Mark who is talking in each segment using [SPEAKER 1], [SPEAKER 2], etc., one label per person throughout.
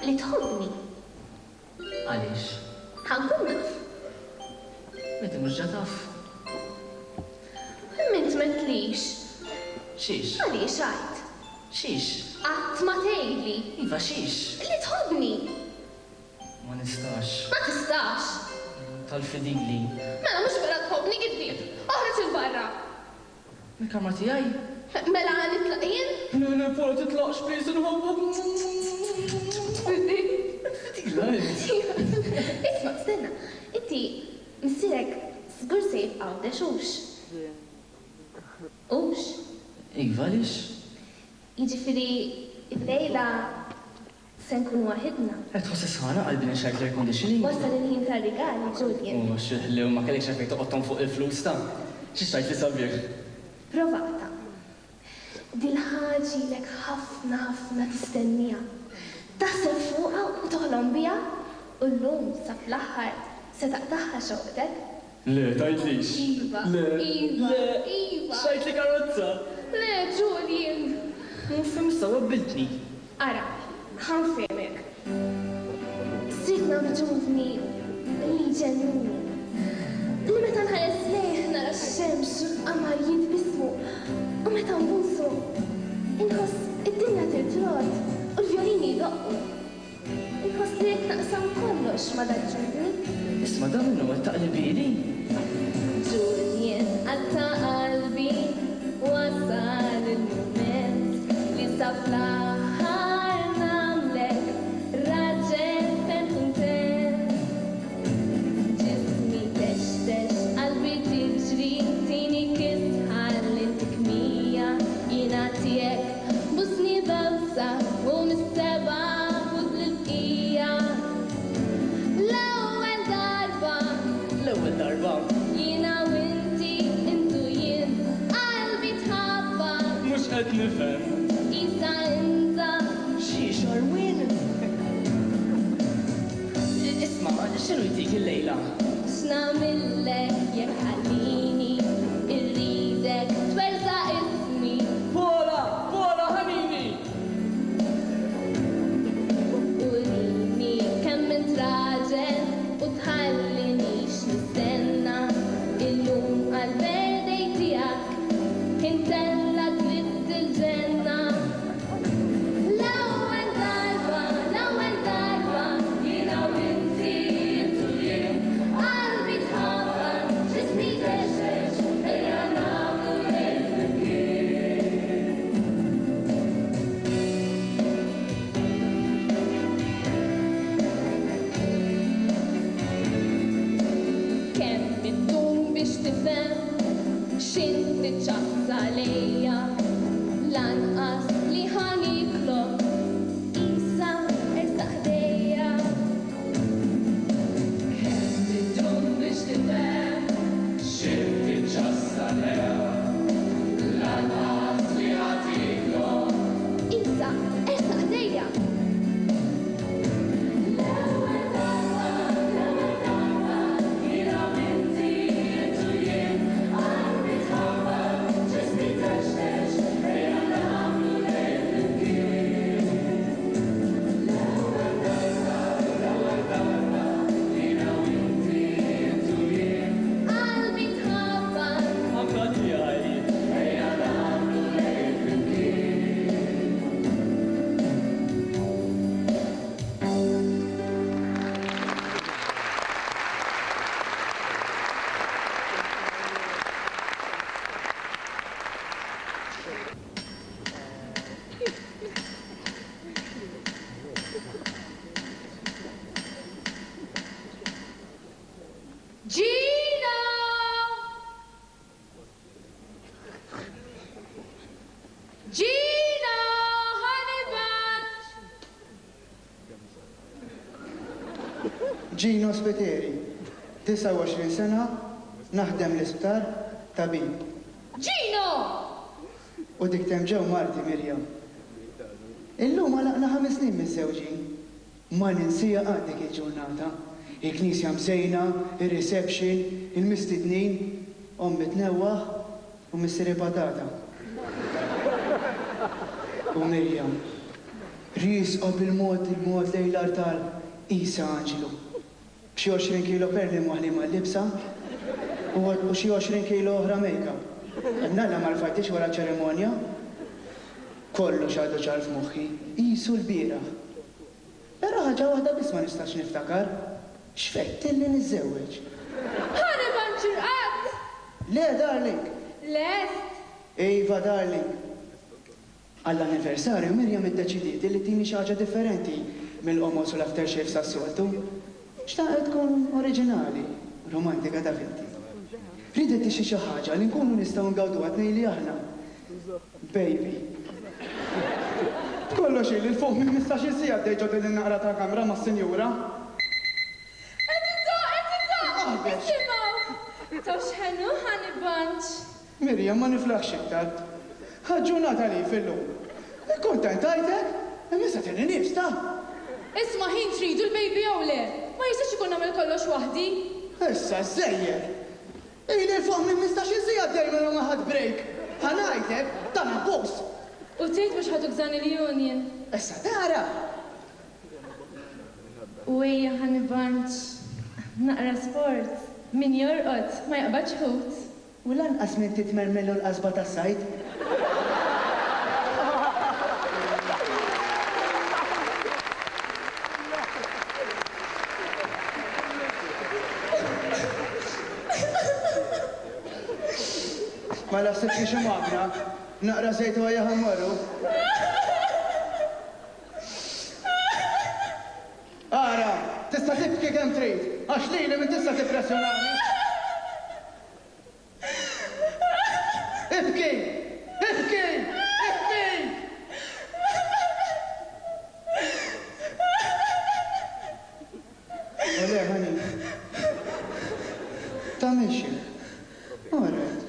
[SPEAKER 1] li tħobbni.
[SPEAKER 2] Għaliex?
[SPEAKER 1] Ħankun naf.
[SPEAKER 2] Meta mhux ġa taf.
[SPEAKER 1] Mint ma tlix.
[SPEAKER 2] Xiex?
[SPEAKER 1] Għaliex għajt?
[SPEAKER 2] Xiex?
[SPEAKER 1] Qatt ma tgħidli.
[SPEAKER 2] Iva xiex?
[SPEAKER 1] Li tħobbni.
[SPEAKER 2] Ma nistax.
[SPEAKER 1] Ma tistax.
[SPEAKER 2] Tal-fidigli.
[SPEAKER 1] Mela mhux vera tħobbni giddieb. Oħroġ il-barra.
[SPEAKER 2] Il-kamra tiegħi?
[SPEAKER 1] Mela nitlaq jien?
[SPEAKER 2] Le, Paula titlaqx please, nħobbok.
[SPEAKER 1] Isma' stenna, inti missierek żgur se jibqa' għawdex hux. Hux?
[SPEAKER 2] Iva għaliex?
[SPEAKER 1] Jiġifieri il-lejla se nkunu waħedna.
[SPEAKER 2] Qed tħoss isħana qalbi nixxejk air conditioning.
[SPEAKER 1] Wasal il-ħin tar-rigali, Julian.
[SPEAKER 2] Xieħlew ma kellekx għalfejn toqgħodhom fuq il-flus ta' x'ixtajt li sabiħ.
[SPEAKER 1] Provata. Dil-ħaġi lek ħafna tistennija. Taħseb fuqha u toħlom biha u llum sa fl-aħħar se taqtaħħa xoqtek.
[SPEAKER 2] Le, tajtlix.
[SPEAKER 1] Iva, Iva.
[SPEAKER 2] Xajt li karozza.
[SPEAKER 1] Le, Julian.
[SPEAKER 2] Mufim sawa biltni.
[SPEAKER 1] Ara, ħanfemek. Sirt nabġudni li ġennuni. Li meta nħares lejh nara x-xemx u l-qamar jitbismu u meta nbusu inħoss id-dinja tirtrot u l-violini jdoqqu. Inħoss li jekk naqsam kollox ma daġġudni.
[SPEAKER 2] Isma dan minnu għat-taqlibini.
[SPEAKER 1] Julian, għatta qalbi wasal il-moment li sa fl-aħħar namlek raġel fejn kuntent. Ġismi textex, qalbi tiġri, tini kiss ħallintik mija, jina tiegħek busni bawsa u mis-seba fut l-bqija. L-ewwel darba jina u inti, intu jien, qalbi tħabba.
[SPEAKER 2] Mux qed nifhem.
[SPEAKER 1] Isa inza.
[SPEAKER 2] Xi xarwin. Isma, x'inhu jtik il-lejla?
[SPEAKER 1] X'namillek jekk ħallini irridek twerza ismi.
[SPEAKER 2] Paula, ħanini!
[SPEAKER 1] Urini kemm int raġel u tħallinix nistenna illum għal-birthday tiegħek intella trid il-ġenna. L-ewwel darba jiena u inti, intu jien, qalbi tħabba, ġismi textex, ejja nagħmlu lejl flimkien. Kemm bidum biex tifhem x'inti ċassa lejja lanqas li ħaniklok isa ersaq ħdejja. Kemm bidum biex tifhem x'inti ċassa lejja lanqas li ħaniklok isa ersaq ħdejja. Qalbi tħabba.
[SPEAKER 2] Anka tiegħi.
[SPEAKER 1] Gina! Gina! Honey bunch!
[SPEAKER 3] Gino Spiteri, 29 sena, naħdem l-isptar tabib.
[SPEAKER 1] Gino!
[SPEAKER 3] U dik temġew Marti Mirjam. Illum għalaqna 5 snin miż-żewġin. Ma ninsija dik il-ġurnata. Il-knisja msejna, il-reception, il-mistidnin, ommi tnewwaħ u missiri patata. U Mirjam. Risqa bil-mod lejlar tal-Isa Anġelu. B'xi 20 kilo perli moħli mal-libsa u xi 20 kilo oħra make-up. Nalla ma rfajtix wara ċerimonja. Kollox għadu ċar f'moħħi, qisu l-bieraħ. Però ħaġa waħda biss ma nistax niftakar. X'fettilli niżżewweġ.
[SPEAKER 1] Ħani banċirqad!
[SPEAKER 3] Le, darling.
[SPEAKER 1] Lest!
[SPEAKER 3] Ejva, darling. Għall-anniversarju Mirjam iddeċidiet li tini xi ħaġa differenti mill-qomos u l-aftershave sas-soltu. Xtaqet tkun oriġinali, romantika ta' vinti. Ridet xi ħaġa li nkunu nistgħu ngawdu għatnej aħna. Baby. Kollox il fuq minn 15 sija dejġo din naqra ta' kamra ma' sinjura.
[SPEAKER 1] Edita! Issimaw! Taw xħenu ħani banċ?
[SPEAKER 3] Mirjam ma niflaħx iktar. Ħaġġunata li fil-lum. Kontentajtek? Nisa t-tini nifsta.
[SPEAKER 1] Isma ħin tridu l-baby jew le? Ma jistax ikun nagħmel kollox waħdi?
[SPEAKER 3] Issa żejjed. Ili fuq minn 15 sija dejjem ma ħadd break. Ħanajtek dan abbuż.
[SPEAKER 1] U tgħid biex ħaduk dan il-union.
[SPEAKER 3] Issa tara.
[SPEAKER 1] U hija ħani banċ. Naqra sport. Min jorqod ma jaqbadx ħut.
[SPEAKER 3] U lanqas minn titmermellu l-qasba tas-sajd. Ma laħsibx xi magna, naqra żejt u għajja ħammarru. Ara, tista' tibki kemm trid, għax lili min tista' tippressjonani. Ibki! Ibki! Ibki! Ole, ħani. Ta' mexi. Alright.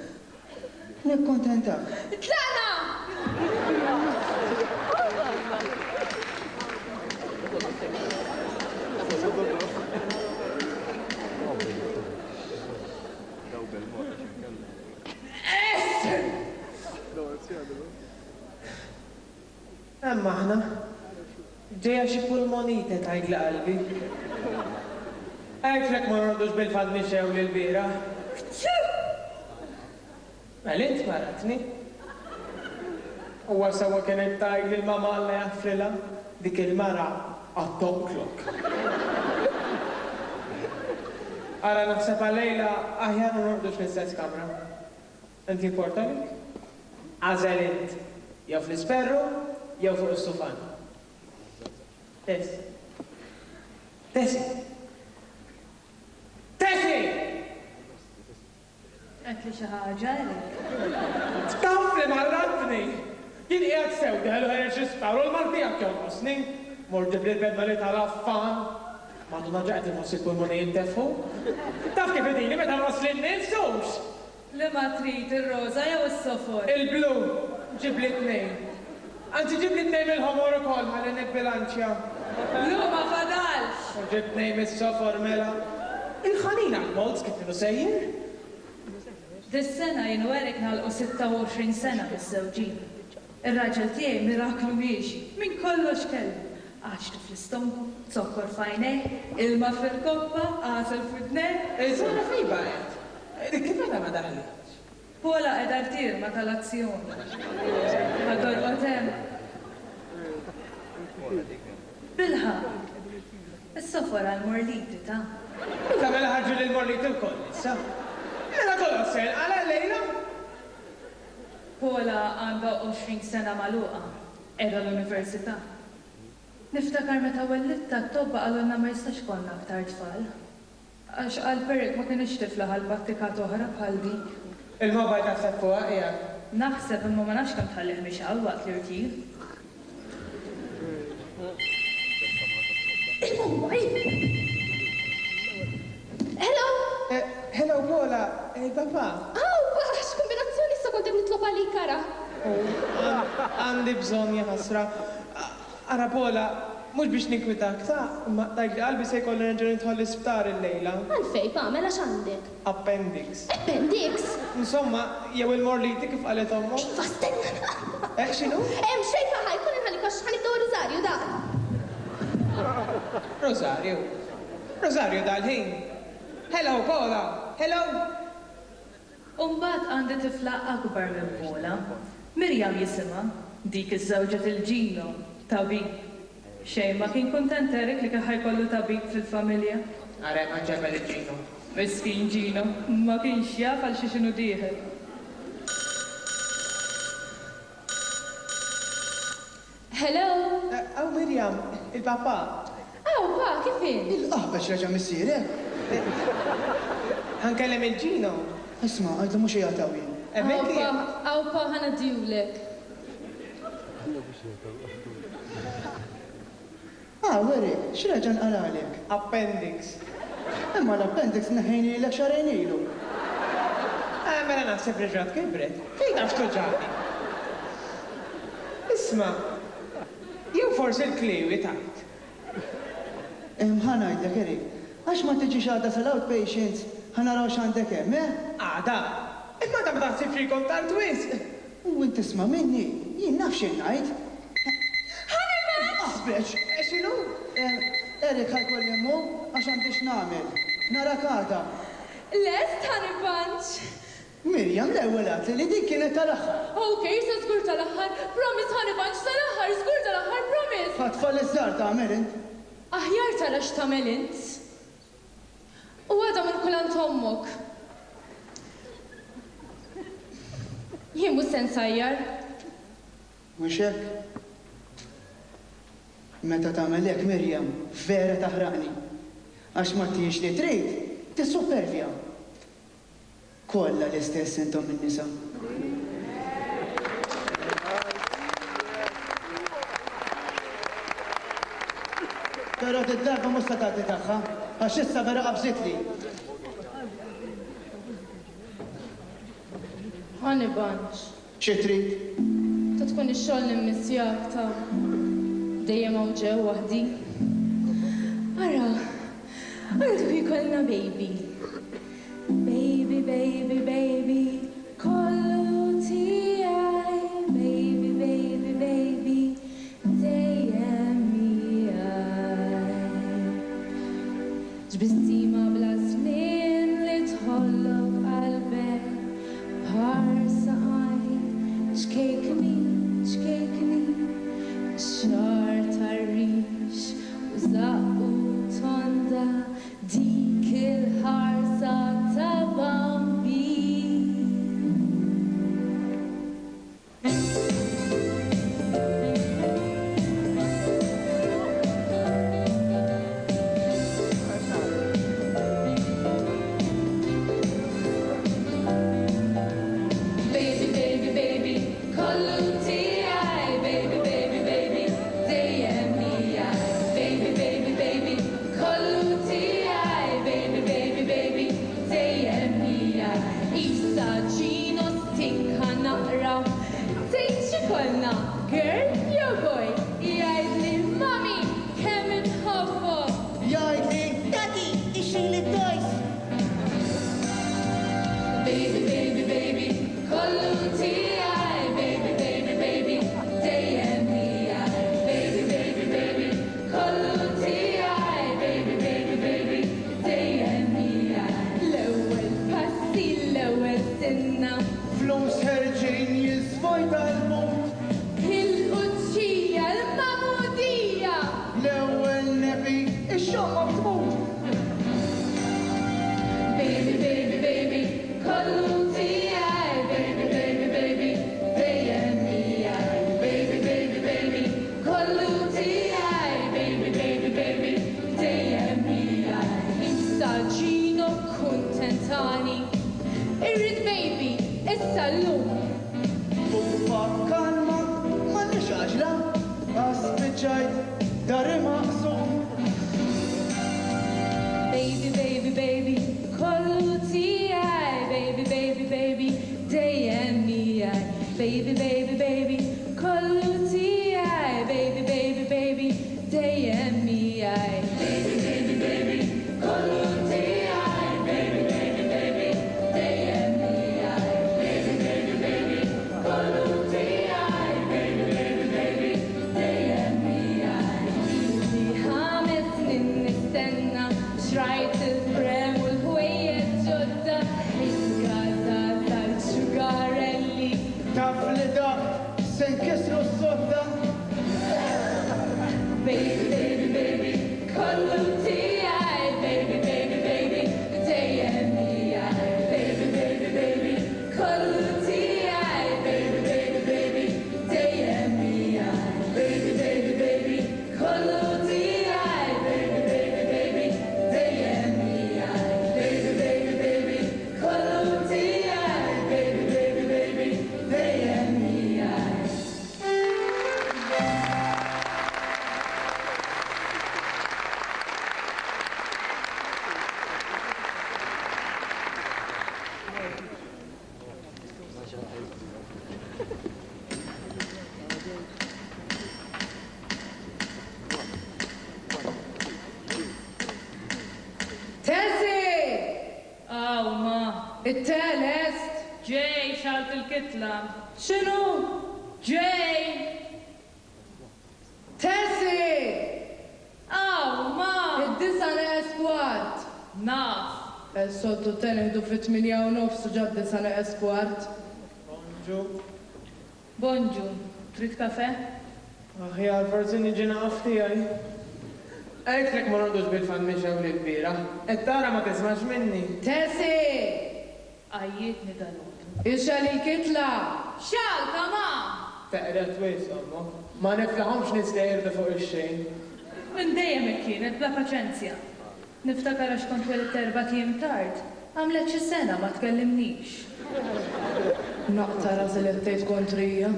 [SPEAKER 3] Nekkontentak.
[SPEAKER 1] Tlaqna!
[SPEAKER 4] Emma aħna, ġeja xi pulmonite tgħidli qalbi. Għajflek ma nordux bil-fadni xew l-bira. Għalint maratni. Uwa sawa kienet tgħidli l-mama Alla jaffrila dik il-mara għat-toklok. Ara naħseb għal-lejla aħjar ma nordux l-istess kamra. Inti importanti? Għażel int jew fl-isperru jew fuq is-sufan. Tessi. Tessi! Tessi!
[SPEAKER 1] Għetli xi ħaġa għalik.
[SPEAKER 4] Tafli marratni! Jien qiegħed sew daħlu ħareġ isparu l-martijak jonqosni. Mordi bl-bedma li tal-affan. Maduna ġaqt inħoss il-pulmoni jintefu. Taf kif idini meta nwassli n-ninsux!
[SPEAKER 1] Li ma trid ir-roża jew is-sofor?
[SPEAKER 4] Il-blu, ġibli t-nejn. Anzi ġibli t-nejn il-ħomor ukoll ħalli nibbilanċja.
[SPEAKER 1] Lu ma fadalx!
[SPEAKER 4] U ġib nejn mis-sofor mela. Il-ħanina għal-molz kif kienu sejjir?
[SPEAKER 5] Dis-sena jien werek nagħlqu 26 sena bis-żewġin. Ir-raġel tiegħi miraklu miexi, minn kollox kellu. Għaxtu fl-istomku, zokkor fajnej, ilma fil-koppa, għasel f'udnej.
[SPEAKER 4] Iżona fi bajt. Dik kif għadha ma daħli?
[SPEAKER 5] Pola edar tirma tal-azzjoni. Ma dorqotem. Bilħa, is-sofor għal-morliti ta'
[SPEAKER 4] Ta' mela ħarġu l-morliti l-koll, issa. Mela kollha sen, għala lejla?
[SPEAKER 5] Pola għandha 20 sena magħluqa, qiegħda l-università. Niftakar meta wellitta t-tobba għalunna ma jistax konna aktar tfal. Għax għal-perik ma kienx tifla għal-battikat oħra bħal dik.
[SPEAKER 4] Il-mobile ta' sepp fuqa, ija.
[SPEAKER 5] Naħseb imma ma nafx kemm tħallih mixaw waqt li rtir.
[SPEAKER 1] Hello!
[SPEAKER 4] Hello, Pola. Papa.
[SPEAKER 1] Għax kombinazzjoni issa kontem nitlob għalik kara.
[SPEAKER 4] Għandi bżon jħasra. Ara, Pola, mux biex nikwitak, ta' ma dajk li qalbi se jkollu nerġa' nidħol l-isptar il-lejla.
[SPEAKER 1] Għalfej, Pamela x'għandek?
[SPEAKER 4] Appendix.
[SPEAKER 1] Appendix?
[SPEAKER 4] Insomma, jew il-morliti kif qalet ommu.
[SPEAKER 1] Fastenna!
[SPEAKER 4] X'inhu?
[SPEAKER 1] Hemm xejn ħajkun inħallik għax ħanibdew Rosario da.
[SPEAKER 4] Rosario dal-ħin. Hello, Paula. Hello.
[SPEAKER 5] Umbat għandi tifla akbar minn Paula. Mirjam jisima, dik iż-żewġa il-ġino, tabib. Xejn ma kien kontent Erik li kien ħajkollu tabib fil-familja.
[SPEAKER 4] Għarek għanġabel il-ġino.
[SPEAKER 5] Miskin ġino, ma kienx jaf għal xi xinu dieħel.
[SPEAKER 1] Hello?
[SPEAKER 4] Aw Mirjam, il-papa.
[SPEAKER 1] Aw, pa, kifin?
[SPEAKER 3] Il-qaħbaċ raġa missirek.
[SPEAKER 4] Ħankellem il-ġino.
[SPEAKER 3] Isma, għajdu mux jgħatawin.
[SPEAKER 1] Aw, pa, ħana diwlek.
[SPEAKER 3] Weri, xraġan għalalek?
[SPEAKER 4] Appendix.
[SPEAKER 3] Imma l-appendix neħejni l xarajn ilu.
[SPEAKER 4] Mela naħseb reġat kibret. Fejn għax toġġani? Isma, jew forsi l-kliwi tajt.
[SPEAKER 3] Ħanajdlek, Erik, għax ma tiġi xadda sal-outpatients, ħanaraw xandek hemm,
[SPEAKER 4] Għada, imma da ma taħsib frikom tal-twis.
[SPEAKER 3] U inti tisma' minni, jien naf xejn ngħid. Asbeċ,
[SPEAKER 4] Xinu?
[SPEAKER 3] Erik ħajkolli mu għax għandix nagħmel. Nara kata.
[SPEAKER 1] Lest, honey bunch.
[SPEAKER 3] Mirjam l-ewwel għat li dik kienet tal-aħħar.
[SPEAKER 1] Okay, sa żgur tal-aħħar. Promise, honey bunch, tal-aħħar, żgur tal-aħħar, promise.
[SPEAKER 3] Ħatfall iż-żar tagħmel int.
[SPEAKER 1] Aħjar tara x'tagħmel int. U għadha minn kulant ommok. Jien mhux se nsajjar.
[SPEAKER 3] Mhux hekk? Meta tagħmel hekk Mirjam, vera taħraqni. Għax ma tiex li trid, tissupervja. Kollha l-istess intom in-nisa. Però d-darba mhux se tagħti tagħha, għax issa vera qabżitli.
[SPEAKER 1] Honey bunch.
[SPEAKER 3] Xi trid?
[SPEAKER 1] Ta' tkun ix-xogħol nimmissjak ta' dejjem hawn ġew waħdi. Ara dik ikollna baby. Baby, baby, baby, kollu tiegħi. Baby, baby, baby, dejjem miegħi. Ġbissima bla żmien li tħollok qalbek bħarsa għajn. Xkejkni, xar tarrix u zaqqu tonda dik il-ħarsa ta' Bambi. Baby, baby, baby, kollu tiegħi. Baby, baby, baby,
[SPEAKER 5] it-telest. Ġej, xalt il-kitla. Xinu? Ġej. Tessi! Aw, ma! Id-disa esquart. Naf. Sottu tenħdu fit-8 u nofsu ġad disa esquart.
[SPEAKER 4] Bonġu.
[SPEAKER 5] Bonġu, trid kafe?
[SPEAKER 4] Aħjar, forsi niġina għafti għaj. Għajtlek ma nordux bil-fan miexew li kbira. Ettara ma tismax minni.
[SPEAKER 5] Tessi! Għajjitni dal-għodu. Ixxal il-kitla! Xal, kama!
[SPEAKER 4] Teqret wis, ommo. Ma niflaħomx nislejr fuq il-xejn.
[SPEAKER 5] Minn dejjem kienet bla paċenzja. Niftakar għax kont welit terba tim tard. Għamlet xi sena ma tkellimnix. Naqtara zil-ettejt kontrija.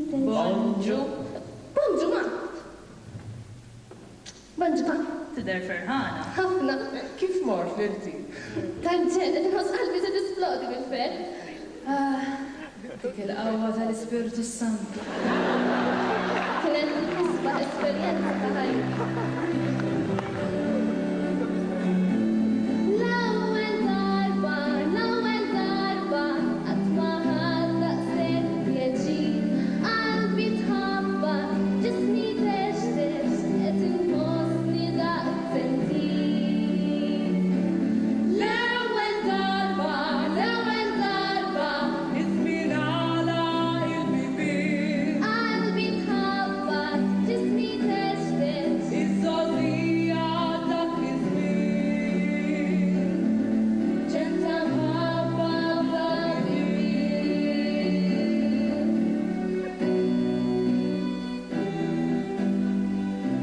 [SPEAKER 5] Bonġu.
[SPEAKER 1] Bonġu ma. Bonġu ma.
[SPEAKER 5] Tidher ferħana.
[SPEAKER 1] Ħafna.
[SPEAKER 4] Kif mor flirti?
[SPEAKER 1] Tanċen, nħos qalbi se tisplodi bil-fer.
[SPEAKER 5] Dik il-qawwa tal-Ispiritu Santu.
[SPEAKER 1] Kienet l-isba esperjenza ta' ħajja. L-ewwel darba, qatt ma ħadd daqshekk pjaċir. Qalbi tħabbar, ġismi textex, qed inħossni daqs sentir. L-ewwel darba,
[SPEAKER 5] Ismin għala il-bibin.
[SPEAKER 1] qalbi tħabbar, ġismi textex.
[SPEAKER 5] Iż-żolija dak iż-żmien.
[SPEAKER 1] ċenta mħabba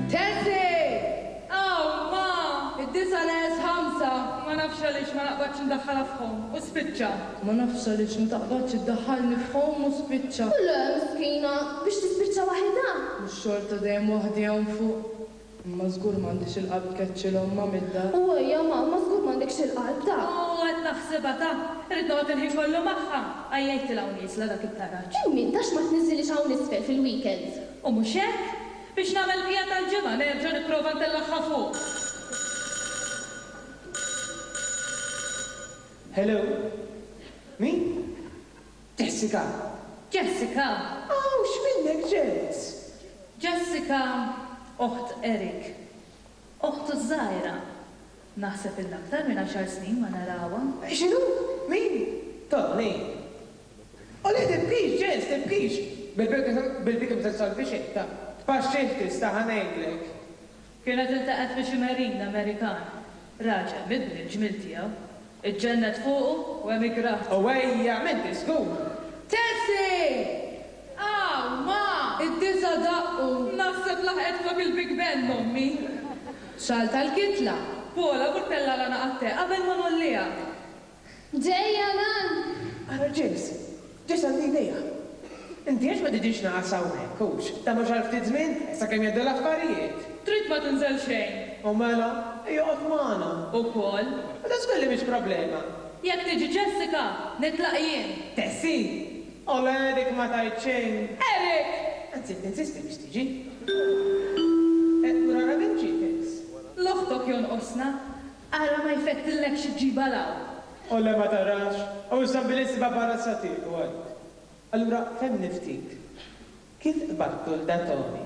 [SPEAKER 5] Tessi! Aw, ma! Id-disa les ħamsa. Ma nafx għaliex ma naqbadx ndaħħala f'ħom. U spiċċa. Ma nafx għaliex ma taqbadx iddaħħalni f'ħom u spiċċa.
[SPEAKER 1] Le, miskina, biex tispiċċa waħda.
[SPEAKER 5] X-xorta dejjem waħdi hawn fuq. Ma żgur m'għandix il-qalb keċċilhom ma midda.
[SPEAKER 1] U għajja ma żgur m'għandekx il-qalb ta'
[SPEAKER 5] Għad naħseba ta' rrid noqgħod inħin kollu magħha. Għajjajt il-hawn jisla dak it-taraġġ.
[SPEAKER 1] Min tax ma tniżilix hawn isfel fil-weekend.
[SPEAKER 5] U mhux hekk? Biex nagħmel bija tal-ġimgħa nerġa' nipprova ntellaħħa fuq.
[SPEAKER 4] Hello? Min? Jessica.
[SPEAKER 5] Jessica!
[SPEAKER 4] Aw, x'minnek Jess?
[SPEAKER 5] Jessica, oħt Erik. Oħtu żgħira. Naħseb il-aktar minn 10 snin ma narawha.
[SPEAKER 4] Xinu? Min? Tony. Ole, tibkix, Jess, tibkix. Bil-bikim t-sal fi xetta. Paxxiltis ta' ħanejdlek.
[SPEAKER 5] Kienet iltaqet fi xi marin Amerikan. Raġel bidli l-ġmil tiegħu. Iġġennet fuqu u emigrat.
[SPEAKER 4] U għajja, menti skur.
[SPEAKER 5] Tessi! Aw, ma! Id-disa daqqu. Naħseb laħqet fuq il-Big Ben, mommi. Xal tal-kitla. Pola, burtella la naqatte, qabel ma nollija.
[SPEAKER 1] Ġejja lan.
[SPEAKER 4] Ara Jess, Jess għandi ideja. Inti għax ma tiġix naqasaw kux. Ta' mux għal-ftit żmien, sa' kem jaddu l-affarijiet.
[SPEAKER 5] Trid ma tinżel xejn.
[SPEAKER 4] U mela, joqgħod magħna.
[SPEAKER 5] U kol.
[SPEAKER 4] Da skolli mhix problema.
[SPEAKER 5] Jekk tiġi Jessica, nitlaq jien.
[SPEAKER 4] Tessi, ole dik ma tajt xejn.
[SPEAKER 5] Erik!
[SPEAKER 4] Anzi, insisti biex tiġi. Rara vinċi, Tess.
[SPEAKER 5] L-oħtok jonqosna, ara ma jfettillek xi ġiba law.
[SPEAKER 4] Ole ma tarax, u stambilissi babara satik, u għad. Allura, fem niftik. Kif battu l-datoni?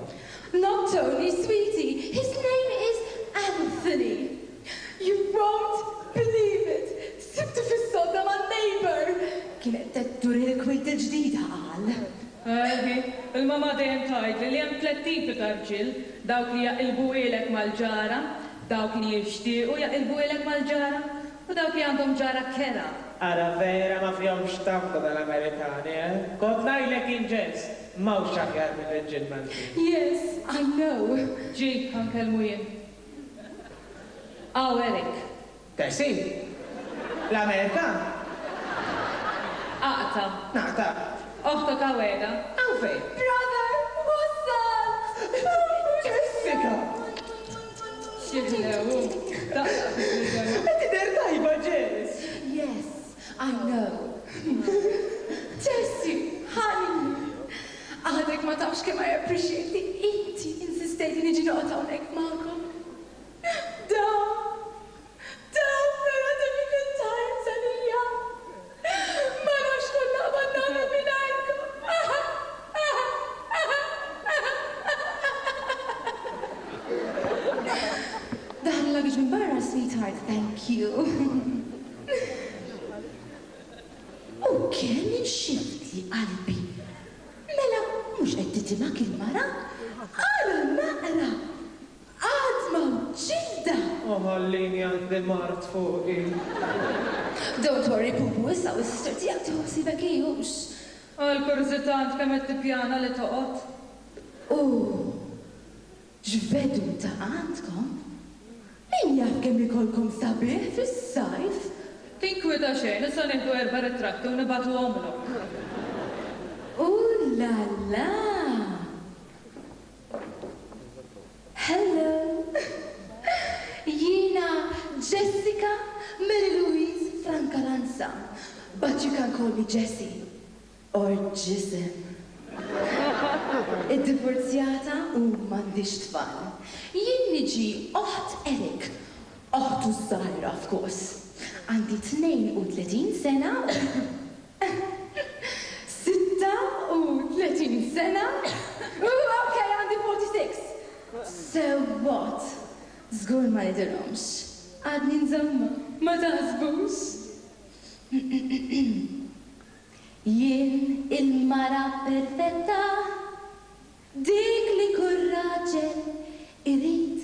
[SPEAKER 1] Not Tony, sweetie. His name is Anthony. You won't believe it. Sibtu fis-soda ma' neighbor. Kienet tettur il-kwit il-ġdida għal.
[SPEAKER 5] Eħi, il-mama dejjem tgħidli li hemm tliet tipi ta' rġiel, dawk li jaqilbu ilek mal-ġara, dawk li jixtiequ jaqilbu ilek mal-ġara, u dawk li għandhom ġara kera.
[SPEAKER 4] Ara vera ma fjom xtampa dal-Amerikani, Kont najlek inġens, mawx xakjar minn reġilmanti.
[SPEAKER 1] Yes, I know.
[SPEAKER 5] Ġi, ħankellmu jien. Aw, Erik,
[SPEAKER 4] Tessi, l-Amerikan,
[SPEAKER 5] aqta,
[SPEAKER 4] naqta,
[SPEAKER 5] oħtok għaweda.
[SPEAKER 4] għawfej.
[SPEAKER 1] Brother, what's
[SPEAKER 4] Jessica,
[SPEAKER 5] Xieħlewu, daqqa fi
[SPEAKER 4] tider tajba Jess.
[SPEAKER 1] Yes, I know. Jessie, honey.
[SPEAKER 5] tafx kemm I appreciate li inti insistejti niġi noqgħod hawnhekk magħkom. Dawn vera difficult times għalija. Ma nafx konna abbandonu mingħajrkom. Daħal luggage minn barra, sweetheart, thank you. U kemm inxift li qalbi. Mela, mhux qed titimak il-mara? Ara naqra. Għadma ġilda.
[SPEAKER 4] Ħallini għandi mart fuqi.
[SPEAKER 5] Don't worry, Pupu, issa u s-sister tiegħek tħossibek ijux. Għal-kurżitant kemm qed tippjana li toqgħod. Ġvedu ta' għandkom? Min jaf kemm ikolkom sabiħ fis-sajf? Tinkwita xejn, issa nieħdu 4 ritratti u nibagħtu għomlok. La la! Hello! Jiena Jessica Mary Louise Francalanza, but you can call me Jessie or Jism. Id-divorzjata u m'għandix tfal. Jien niġi oħt Erik, oħtu żgħira of course. Għandi 32 sena, 36 sena, okay, għandi 46. So what? Żgur ma nidirhomx. Għadni nżomma, ma taħsbux. Jien il-mara perfetta, dik li kull raġel irid.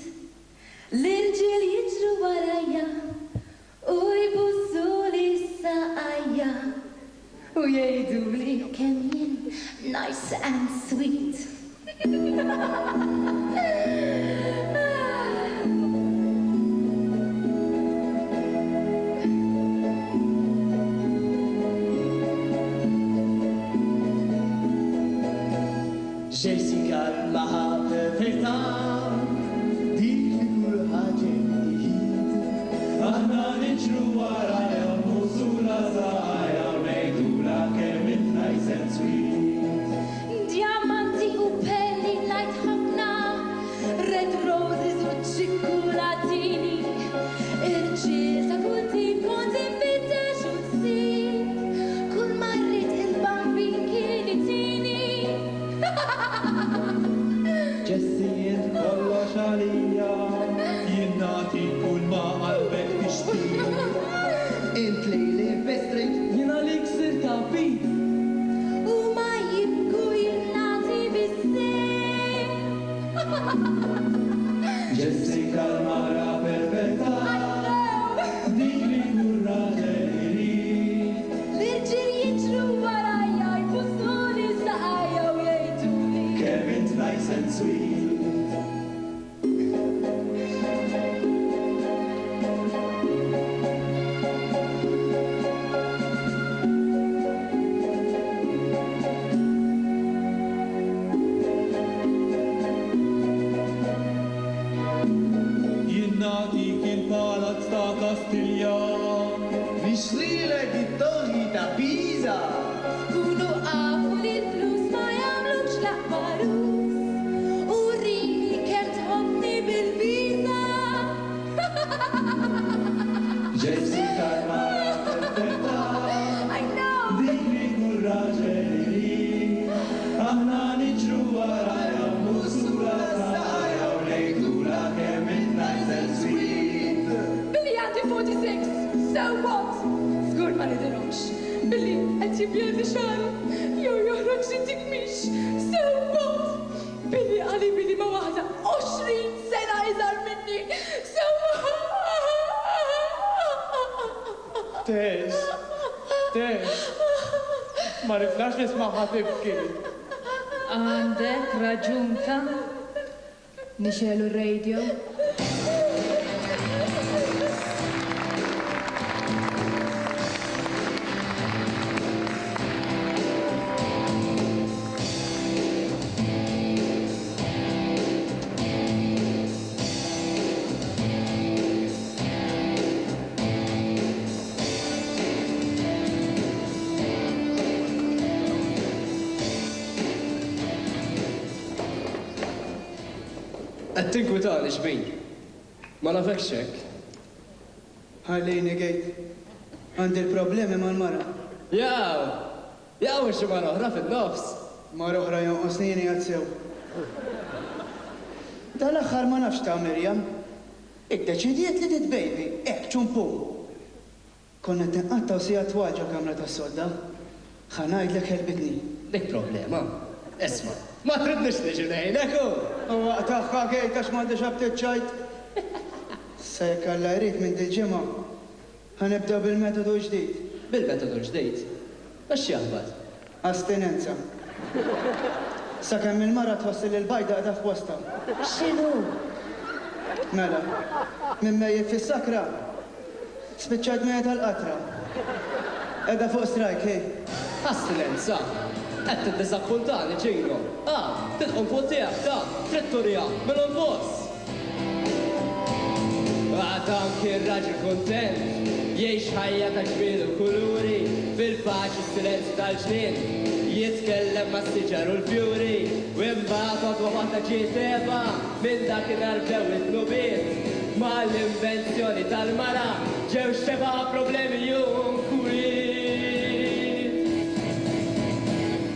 [SPEAKER 5] L-irġiel jiġru warajja, u jbussu li saqajja, u jgħidu li kemm jien nice and sweet.
[SPEAKER 2] Jessica l-maħa perfetta, dik li kull ħaġel irid. Aħna niġru warajja, mużula saqajja, ngħidula kemm int nice and sweet.
[SPEAKER 1] Diamanti u pelli ngħid ħafna, red roses u ċikkulatini, irġiel ta' kull tip kont infittex u tsir, kull ma rrid il-bambin kien itini.
[SPEAKER 4] Jessie kollox għalija, jien nagħti kull ma qalbek tixtieq.
[SPEAKER 3] Int lejli bestri.
[SPEAKER 2] Jiena lik sir ta' bit.
[SPEAKER 1] U ma jibku jinnati bis-sejf.
[SPEAKER 4] Jessica l-mara perfetta, dik li kull raġel irid.
[SPEAKER 1] L-irġiel jiġru warajja, jbussu li saqajja u jgħiduli
[SPEAKER 4] Kemm int nice and sweet. Jien nagħtik il-palazz ta' Kastiljan.
[SPEAKER 3] Nixrilek it-toħi ta' Pisa.
[SPEAKER 1] Kunu qafu li l-flus ma jagħmlux laqbarus u rini kemm tħobbni bil-viża.
[SPEAKER 4] Jessica l-mara perfetta,
[SPEAKER 1] I know.
[SPEAKER 4] dik li kull raġel irid. Aħna niġru warajja, mużula saqajja, u ngħidula kemm int nice and sweet.
[SPEAKER 5] Billi għandi 46, so what? Żgur ma nidirhomx. Billi qed jibjedi xaru, jew joħroġ xi tikmix, so what? Billi għali billi ma waħda 20 sena iżgħar minni, so
[SPEAKER 4] Tex, ma riflax nismaħħa tibki.
[SPEAKER 5] Għandek raġun ta' nixelu r-radio.
[SPEAKER 2] Qed tinkwitani xbin. Ma nafekx hekk.
[SPEAKER 3] Ħallini gejt. Għandi l-problemi mal-mara.
[SPEAKER 2] Jaw xi mara oħra fin-nofs.
[SPEAKER 3] Mara oħra jonqosnini għadsew. Dal-aħħar ma nafx ta' Mirjam. Iddeċidiet li titbejbi, hekk ċumpum. Konna tinqattaw sija twaġġa kamra tas-sodda. Ħanajdlek ħelbitni.
[SPEAKER 2] Dik problema. Esma, ma tridniex niġi lejnek hu.
[SPEAKER 3] U waqtaħħa gejt għax m'għandix abtit ċajt. Se jekk Alla jrid minn dil-ġimgħa. Ħanibdew bil-metodu ġdid.
[SPEAKER 2] Bil-metodu ġdid. Għax jaħbad.
[SPEAKER 3] Astinenza. Sakemm il-mara tħossi li l-bajda qiegħda f'wasta.
[SPEAKER 1] X'inhu?
[SPEAKER 3] Mela, minn mejjed fis-sakra. Spiċċat mejjed tal-qatra. Qiegħda fuq strajk, hej.
[SPEAKER 2] Astinenza. Qed tiddiżappuntani ġejno. Tidħol fuq tiegħek ta' trid turija mill-boss. Għadam kien raġel kontent, jgħix ħajja ta' ġmiel u kuluri, fil-paċi silenzju tal-ġnien, jitkellem ma' s-siġar u l-fjuri, u imbagħad waħda ġiet eba minn dakinhar bdew it-nubiet, ma' l-invenzjoni tal-mara ġew xeba problemi jum kwiet.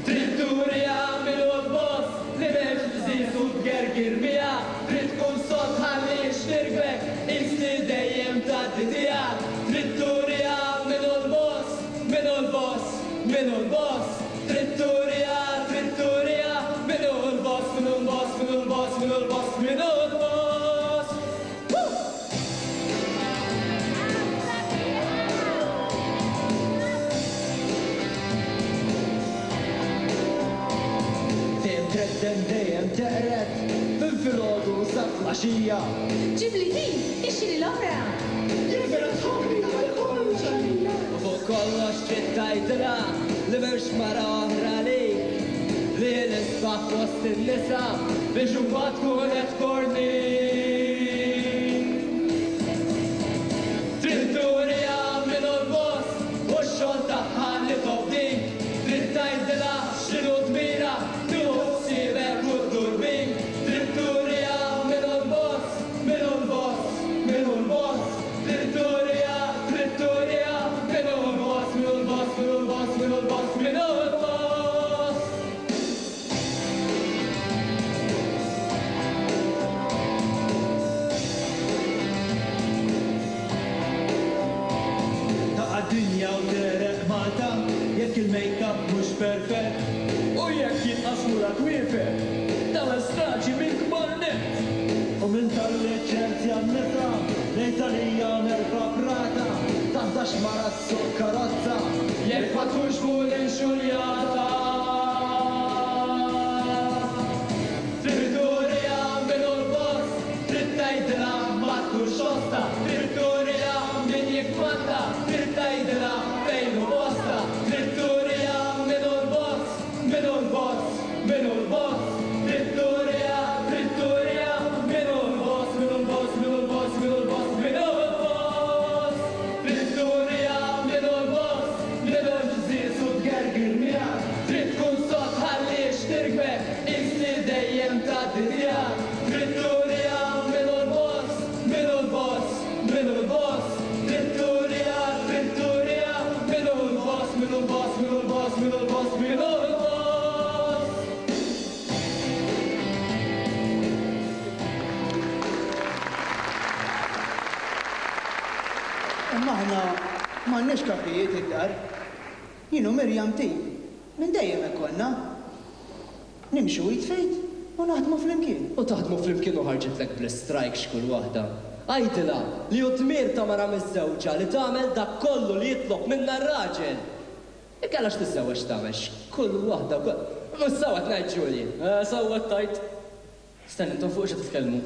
[SPEAKER 2] Trid turija mill l-boss li m'hemmx bżiet u tgergir miegħek, trid tkun sod ħallix nirgbek. Isni dejjem tgħaddi tiegħek, trid turija minnu l-boss, minnu l-boss, minnu l-boss, trid turija minnu l-boss, minnu l-boss, minnu l-boss, minnu l-boss, minnu l-boss. Dejjem tredden dejjem teqret, minn filgħodu sa flaxija.
[SPEAKER 1] Ġibli din, ixxili l-oħra.
[SPEAKER 2] Fuq kollox trid tgħidilha li m'hemmx mara oħra lik li l-isbaħ fost in-nisa biex imbagħad tkun qed tkorni. Trid turija minnu l-boss u x-xogħol tagħha li tobdik, trid tgħidilha x'inhu dmira tieħu ħsiebek u ddur bik, trid turija minnu l-boss, minnu l-boss, minnu l-boss, trid turija minnu l-boss, minnu l-boss, minnu l-boss, minnu l-boss, minnu l-boss.
[SPEAKER 6] Dinja u tereq Malta, jekk il-make-up mhux perfett u jekk jinqasmura kwiefer, tagħmel straġi minn kbar net. U minn tal-liċenzja n-nisa, l-Italija nerfa prata, taħdax mara s-suq karozza,
[SPEAKER 2] Jekk ma tkunx fuq l-inxuljata. Trid turija minnu l-boss, trid tgħidilha ma tkunx osta, trid turija min jikmanda, trid tgħidilha fejn hu bosta, trid turija minnu l-boss, minnu l-boss, minnu l-boss, trid turija minnu l-boss, minnu l-boss, minnu l-boss, minnu l-boss, minnu l-boss, trid turija minnu l-boss, minnu l-ġżiż u tgergir miegħek, trid tkun sod ħallix tirgbek, isni dejjem tgħaddi tiegħek, trid turija minnu l-boss, minnu l-boss, minnu l-boss, trid turija minnu l-boss, minnu l-boss, minnu l-boss, minnu l-boss, minnu l-boss.
[SPEAKER 3] Imma aħna m'għandniex kapijiet id-dar. Jienu Mirjam tim. Minn dejjem hekk konna. Nimxu jitfejt u naħdmu flimkien.
[SPEAKER 2] U taħdmu flimkien u ħarġitlek bl-strajk xkull waħda. Għajdilha li hu tmir ta' mara miż-żewġa li tagħmel dak kollu li jitlob minna r-raġel. Ikkellax tissewwex tagħmel kull waħda mhux sewwet ngħid Ġulji. Sewwet tajt. Stenni intom fuq xi titkellmu.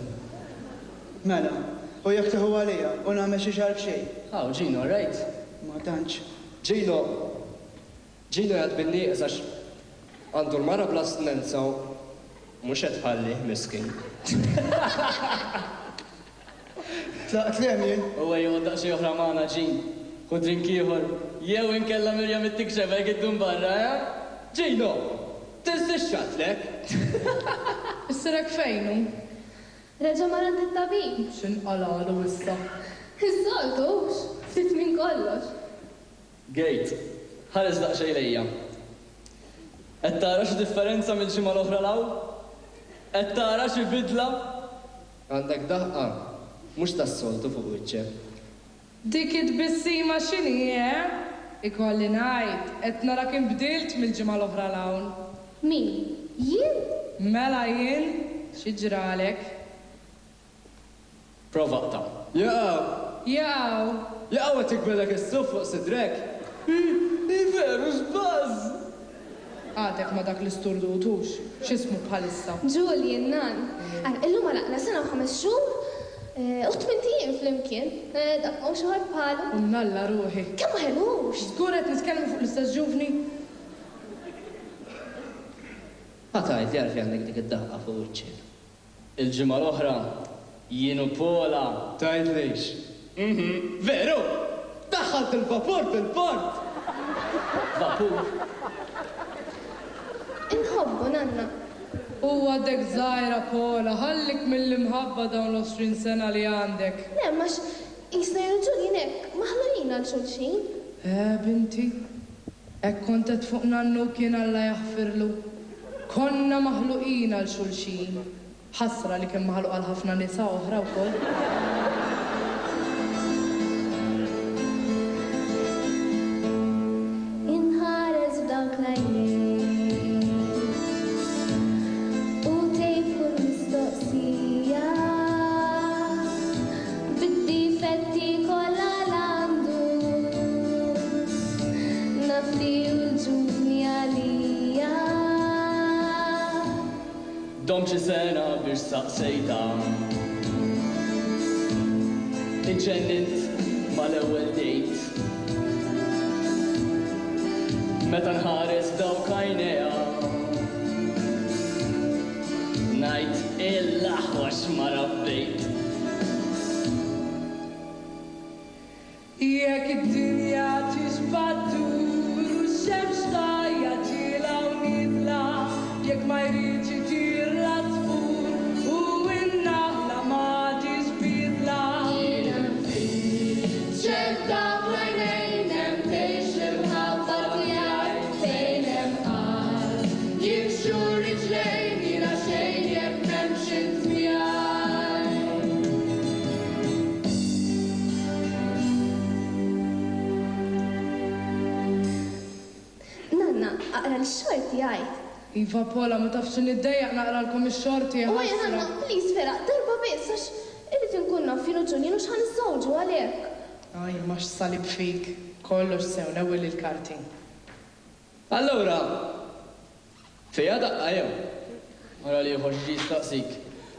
[SPEAKER 3] Mela, u jekk tieħu għalija u nagħmel xi xarf xejn.
[SPEAKER 2] Ġino, right?
[SPEAKER 3] Ma tantx.
[SPEAKER 2] Ġino jgħad bin-nieqes għax għandu l-mara bla astinenza u mhux qed ħalli miskin.
[SPEAKER 3] Tlaqt l-emjien.
[SPEAKER 2] U għajju daqxie oħra maħna ġin. U drink ieħor. Jew inkella Mirjam it-tikxebek id-dum barra, Ġino, tistix xatlek?
[SPEAKER 5] Is-sirak fejnu?
[SPEAKER 1] Reġa marant it-tabib.
[SPEAKER 5] X'inqalalu issa.
[SPEAKER 1] Iż-soltux, ftit minn kollox.
[SPEAKER 2] Gejt, ħares daqxej lejja. Qed tara xi differenza mill-ġimgħa l-oħra law? Qed tara xi bidla?
[SPEAKER 7] Għandek daħqa, mhux tas-soltu fuq wiċċek.
[SPEAKER 5] Dik it-bissima x'inhi, Ikolli ngħid, qed nara kien bdilt mill-ġimgħa l-oħra l-hawn.
[SPEAKER 1] Min? Jien?
[SPEAKER 5] Mela jien, xi ġralek?
[SPEAKER 2] Provaqta.
[SPEAKER 7] Jaqaw,
[SPEAKER 5] Jaw,
[SPEAKER 7] jaqaw għat ikbelek is-suf fuq sidrek.
[SPEAKER 2] Veru x'baż!
[SPEAKER 5] għadek ma dak l-isturdutux, x'ismu bħalissa.
[SPEAKER 1] Julian, nan. Illum għalaqna sena u 5 xhur u 8 ijiem flimkien. Dak ma xaħar bħalu.
[SPEAKER 5] Unnalla ruħi.
[SPEAKER 1] Kemm ma ħelux?
[SPEAKER 5] Żgur qed nitkellmu fuq l-istess ġuvni.
[SPEAKER 7] Ħatajt jarfi għandek dik id-daħqa fuq wiċċek.
[SPEAKER 2] Il-ġimgħa l-oħra jienu Pola.
[SPEAKER 7] Tajt lejx.
[SPEAKER 2] Veru!
[SPEAKER 7] Daħħalt il-vapur bil-port!
[SPEAKER 2] Vapur.
[SPEAKER 1] Inħobbu, nanna.
[SPEAKER 5] U għadek zaħira Pola, ħallik mill-imħabba dawn l-20 sena li għandek.
[SPEAKER 1] Le, max jisna Julian ek, maħlurin għal xulxin.
[SPEAKER 5] Binti, ek kontet fuq nannu kien Alla jaħfirlu. Konna maħluqin għal xulxin. Ħasra li kien maħluq għal ħafna nisa oħra wkoll.
[SPEAKER 1] Inħares f'dawk l-għajnejn u tejfu l-mistoqsija bid-difetti kollha l-għandu nafti u l-ġuni għalija.
[SPEAKER 2] Dom xi sena biex saqsejta. Iġġennint mal-ewwel dejt. Meta nħares dawk għajnejha. Ngħid il-laħwax ma rabbejt.
[SPEAKER 5] Jekk id-dinja tixbaddur u x-xemx tajja ġila u nidla, jekk ma jridx iġir l-asfur u in-naħla ma ġiex bidla.
[SPEAKER 1] ċek dawk l-għajnejn hemm tgħix il-ħabba tiegħi fejn hemm qal. Jimxu riġlejn jiena xejn jekk m'hemmx int miegħi. Nanna, aqra l-xorti għajt.
[SPEAKER 5] Iva Pola, ma tafx niddejjaq naqralkom ix-xorti
[SPEAKER 1] U
[SPEAKER 5] ħasra.
[SPEAKER 1] Nanna, please vera, darba biss, għax irrid inkun naf finu Julian u x'ħan iżżewġu għalhekk.
[SPEAKER 5] Aj, ma salib fik. Kollox sew, nawel il-karti.
[SPEAKER 2] Allura, fejja daqqa jew. Mara li jħoġġi staqsik.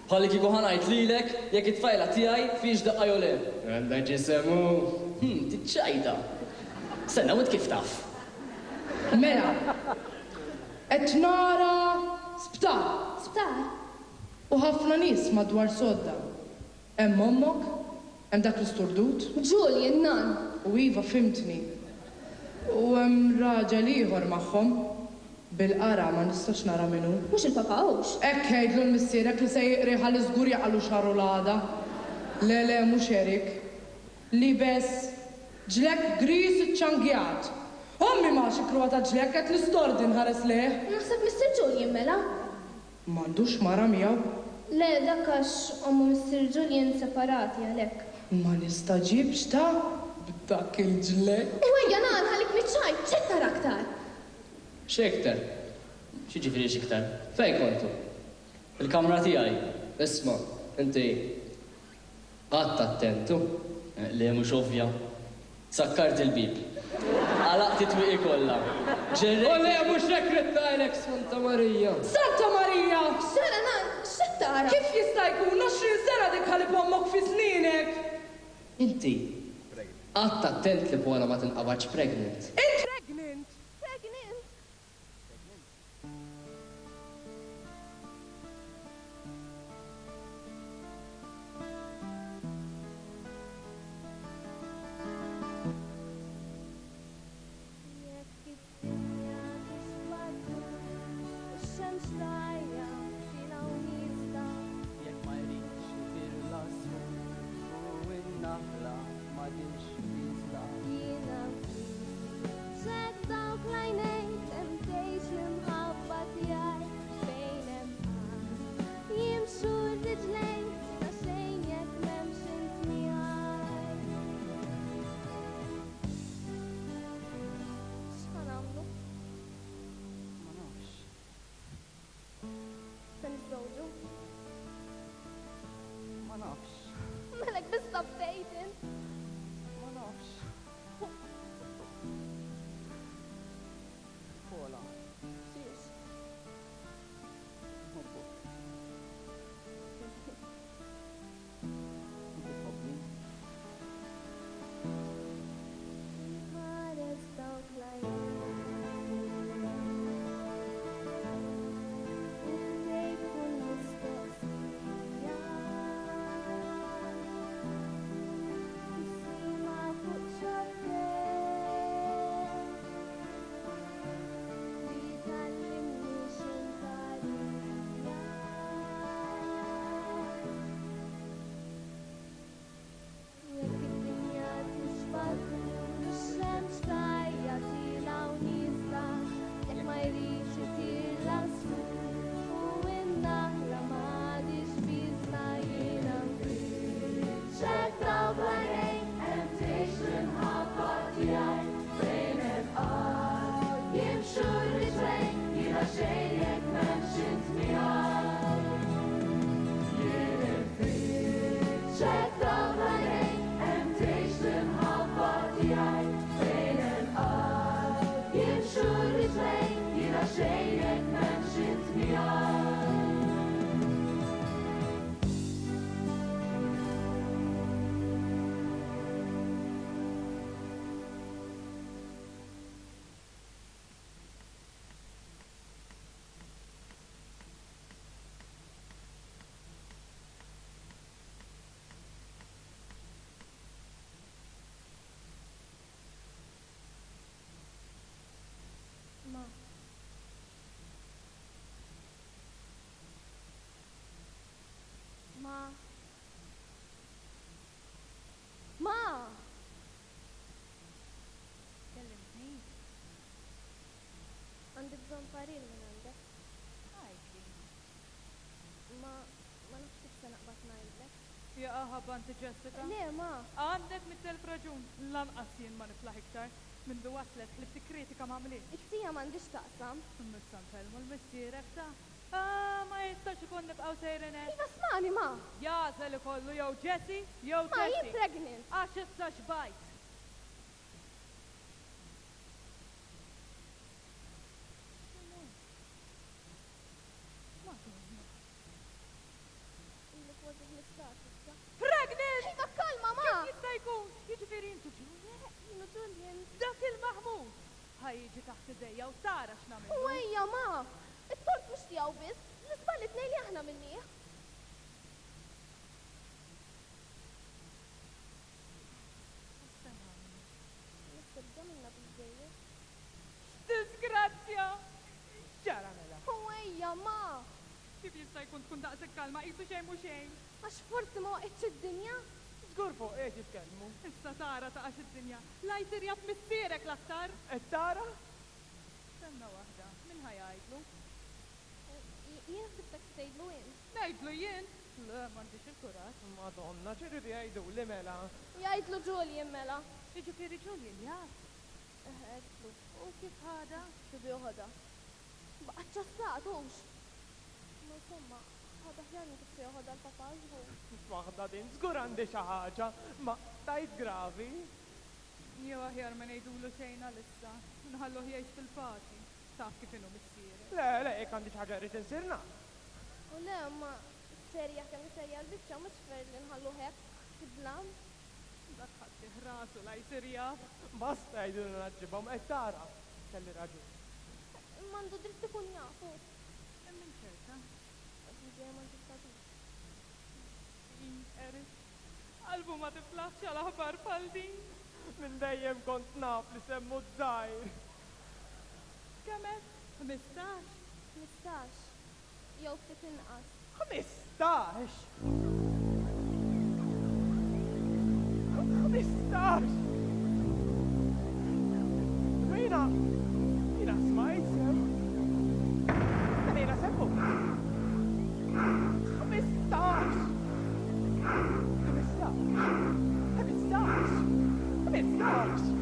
[SPEAKER 2] Bħalli kieku ħanajt lilek jekk it-tfajla tiegħi fiex daqqa jew le.
[SPEAKER 7] Għandek ġisemu.
[SPEAKER 2] Tiċċajta. Senna wint kif taf.
[SPEAKER 5] Mela, et nara sptar
[SPEAKER 1] Sptar?
[SPEAKER 5] u ħafna nies madwar sodda. Hemm ommok, hemm dak l-isturdut,
[SPEAKER 1] Julian, nan.
[SPEAKER 5] u iva fimtni. U hemm raġel ieħor magħhom bil-qara ma nistax nara minnu.
[SPEAKER 1] Mhux il-papa hux.
[SPEAKER 5] Ekk jgħidlu l-missierek li se jqriħa li żgur jaqalu xarulada. Le, mhux Erik. Libes ġlek gris iċċangjat. Ommi ma xi kruata ġlek qed l-istordi nħares leh.
[SPEAKER 1] Naħseb Mr. Julian mela.
[SPEAKER 5] M'għandux mara miegħu.
[SPEAKER 1] Le, dak għax ommu Mr. Julian separati għalhekk.
[SPEAKER 5] Ma nistaġibx ta' b'dak il-ġlek.
[SPEAKER 1] U ejja nan ħalik miċċaj, ċettar aktar.
[SPEAKER 2] X'iktar? Xi ġifieri x'iktar? Fejn kontu? Il-kamra tiegħi.
[SPEAKER 7] Isma, inti għatta attentu.
[SPEAKER 2] Le mhux ovvja. Sakkart il-bib. Għalaqt it-twiqi kollha.
[SPEAKER 7] U le mhux sekretarek Santa Marija.
[SPEAKER 5] Santa Marija!
[SPEAKER 1] Sara nan, x'tara?
[SPEAKER 5] Kif jista' jkun 20 sena dik ħalib ommok fi sninek?
[SPEAKER 7] Inti għatta attent li Pola ma tinqabadx pregnant.
[SPEAKER 5] Pregnant!
[SPEAKER 1] Pregnant?
[SPEAKER 2] Jekk ma jridx
[SPEAKER 8] nafx.
[SPEAKER 1] Malek biss taffejt int.
[SPEAKER 8] Ma nafx. Pola.
[SPEAKER 1] Xiex.
[SPEAKER 8] Nħobbok. Inti tħobbni?
[SPEAKER 1] Ħares dawk l-ajja. Ma!
[SPEAKER 5] Kellimtni.
[SPEAKER 1] Għandi bżon parir minn għandek.
[SPEAKER 5] Għajtli.
[SPEAKER 1] Ma nafx kif se naqbad ngħidlek.
[SPEAKER 5] Ja ħabbanti Jessica.
[SPEAKER 1] Le, ma.
[SPEAKER 5] Għandek mit-telf raġun. Lanqas jien ma niflaħ iktar. Mindu waslet ħlifti kritika ma' mliet.
[SPEAKER 1] It-tija m'għandix taqsam.
[SPEAKER 5] Missan telmu l-missierek ta' ma jistax ikun nibqaw sejrinet.
[SPEAKER 1] Iva smani, ma.
[SPEAKER 5] Jażel ikollu jew Jessi jew
[SPEAKER 1] Ma
[SPEAKER 5] Tessi.
[SPEAKER 1] jien pregnant.
[SPEAKER 5] Għax issa xbajt.
[SPEAKER 1] Illi kważi 15 issa.
[SPEAKER 5] Pregnant!
[SPEAKER 1] Iva kalma, ma.
[SPEAKER 5] Kif jista' jkun? Jiġifieri intu Juliet?
[SPEAKER 1] Jienu Julian.
[SPEAKER 5] Dak il-Maħmud. Ħajjiġi taħt idejja u Sara x'nagħmel.
[SPEAKER 1] Uwejja, ma. It-tort mhux tiegħu biss. L-isbal it-tnejn li aħna minnih. Nistibda minna biżejjed.
[SPEAKER 5] Disgrazzja!
[SPEAKER 4] ċara mela.
[SPEAKER 1] Uwejja, ma.
[SPEAKER 5] Kif jista' jkun tkun daqshekk kalma qisu xejn mhu xejn.
[SPEAKER 1] Għax forsi ma waqgħetx id-dinja.
[SPEAKER 4] Żgur fuq eħ jitkellmu.
[SPEAKER 5] Issa Sara taqax id-dinja. Lajtir jaf missierek l-aktar.
[SPEAKER 4] Tara?
[SPEAKER 5] Senna waħda, min ħajajtlu?
[SPEAKER 1] Jien ħsibtek tgħidlu jien.
[SPEAKER 5] Ngħidlu jien? Le, m'għandix il-kuraġġ.
[SPEAKER 4] Madonna, ċirri jgħidu li mela.
[SPEAKER 1] Jgħidlu Julian mela.
[SPEAKER 5] Jiġifieri Julian jaf.
[SPEAKER 1] Eħedlu.
[SPEAKER 5] U kif ħada?
[SPEAKER 1] Tibi uħoda. Baqqa ċassatux. Ma insomma, ħada ħjan kif se joħodha l-papa żgur.
[SPEAKER 4] Waħda din, żgur għandi xi ħaġa, ma tajt gravi.
[SPEAKER 5] Jew aħjar ma ngħidulu xejn għalissa. Nħalluh jgħix fil-paċi. Taf kif inhu missierek.
[SPEAKER 4] Le, jekk għandi xi ħaġa rrid insirna.
[SPEAKER 1] U le, ma serja kemm serja l-biċċa mhux fer li nħallu hekk fid-dlam.
[SPEAKER 5] Dak ħadd rasu la jsir jaf.
[SPEAKER 4] Basta jgħidu naġġibhom qed tara. Kelli raġun.
[SPEAKER 1] Mandu dritt ikun jafu.
[SPEAKER 5] Min ċerta?
[SPEAKER 1] Ġej ma tistgħux.
[SPEAKER 5] Eris. Qalbu ma tiflaħx għal aħbar bħal din.
[SPEAKER 4] Minn dejjem kont naf li semmu d-dajr.
[SPEAKER 5] Kemm 15?
[SPEAKER 1] 15. Jew ftit inqas.
[SPEAKER 4] 15! 15! Jina smajt sew. Jina semmu. 15! 15!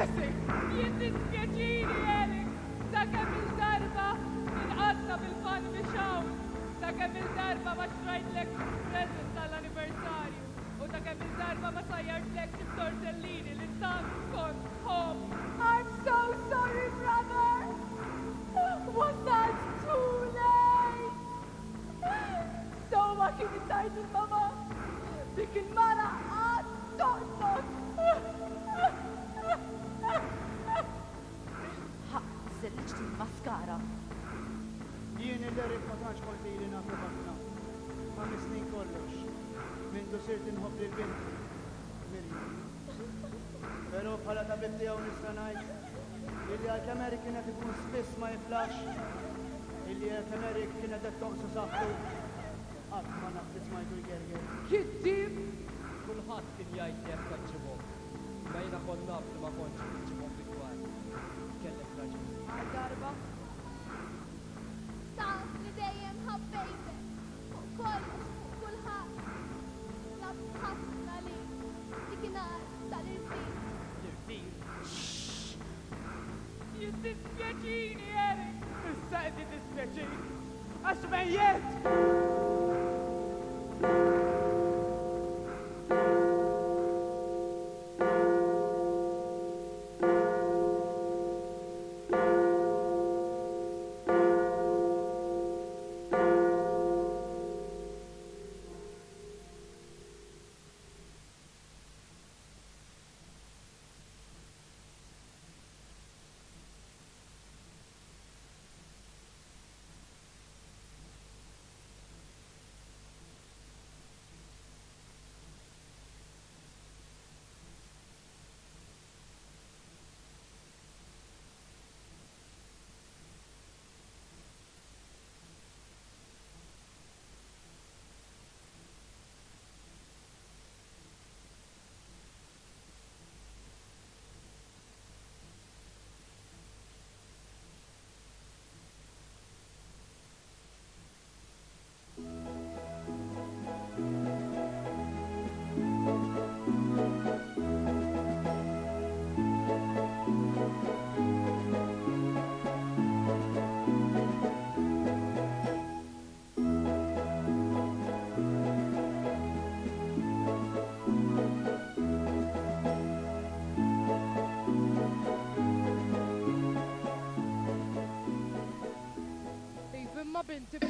[SPEAKER 9] Jesse, jien dispjaċini Erik, sakemm il-darba inqadna bil-fan biex hawn, sakemm il-darba ma xtrajtlek present tal-anniversarju, u sakemm il-darba ma sajjartlek tortellini li tant kont ħobb. I'm so sorry, brother! Was that too late? So ma kien tajt il-mama, dik il-mara għad tortot.
[SPEAKER 10] Selliġt il-maskara.
[SPEAKER 3] Jien il-Erik ma tantx kont ili nafu ħafna. 5 snin kollox. Mindu sirt inħobb lil-bint. Però bħala ta' bitti hawn nista' ngħid illi għalkemm Erik kienet ikun spiss ma jiflax, illi għalkemm Erik kienet qed toqsu saħħtu, qatt ma naf li smajtu jgerger.
[SPEAKER 9] Kittib!
[SPEAKER 2] Kulħadd kien jgħid jekk taġġibhom. Ma jiena kont naf li ma kontx niġġibhom bil-gwar. Kellek raġun.
[SPEAKER 9] Darba.
[SPEAKER 1] Taf li dejjem ħabbejtek, fuq kollox fuq kulħadd. Lab ħafna li dikinhar tal-irfin.
[SPEAKER 9] Jiddispjaċini, Erik! Issa qed jiddispjaċini! Għax mejjed!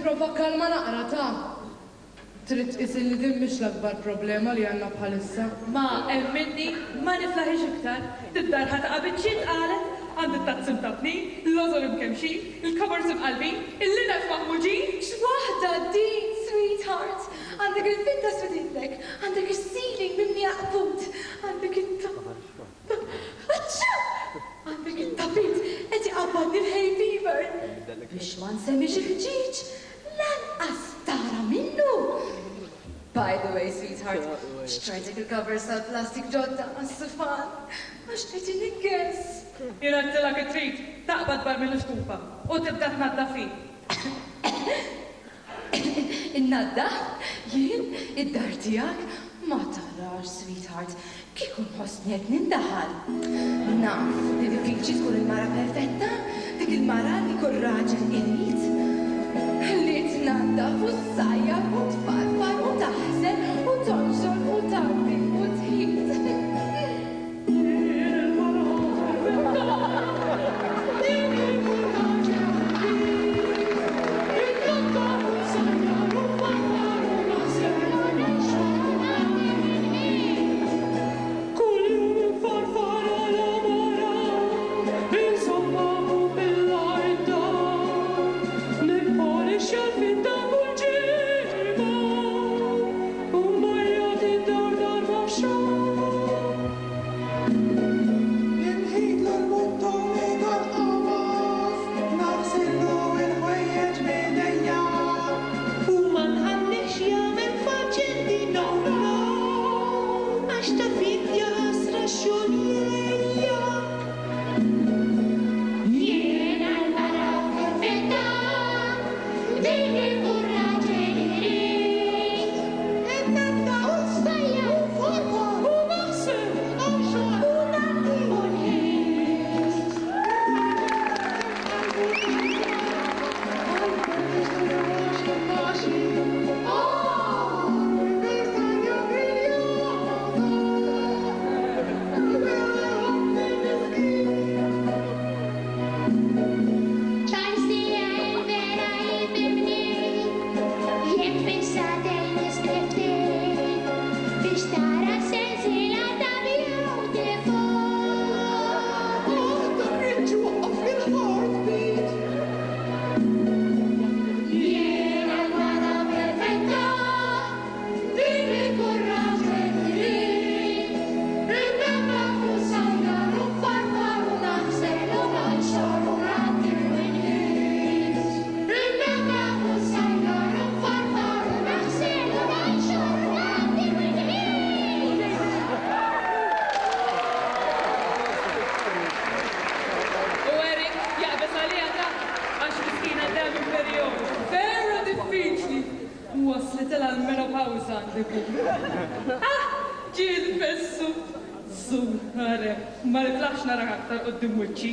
[SPEAKER 5] Prova kalma naqra ta' trid isil li din mhix l-akbar problema li għandna bħalissa.
[SPEAKER 11] Ma minni ma niflaħix iktar. Tibdar ħata biċċiet qalet għandi t-tazzim tabni, l-lozor imkemxi, il-kabors imqalbi, il-linaf maħmuġi.
[SPEAKER 1] X'waħda din, sweetheart! Għandek il-fitta sudidlek, għandek il-ceiling mimli għaqbut, għandek għandek il-tapit, edi għabbadni l-hay fever. Biex ma nsemmix il-ġiġ, lanqas tara minnu. By the way, sweetheart, xtrajtek il-covers tal-plastik ġodda għas-sufan, għax tejti niggess.
[SPEAKER 11] Jena t-tilak it-trit, taqbad bar mill-istufa u tibda t-nadda fi.
[SPEAKER 1] In-nadda, jien id-dar tijak, ma tarax, sweetheart, kikun ħosni qed nindaħal. Naf li diffiċli tkun il-mara perfetta, dik il-mara li kull raġel irid. Li tnaddaf u ssajja u tfarfar u taħsel u tonxol u tarbi u tħid.
[SPEAKER 6] Shelf in double G, oh my,
[SPEAKER 11] diku. Ġil fessu. Zuħare, ma nitlax nara aktar qoddim wiċċi.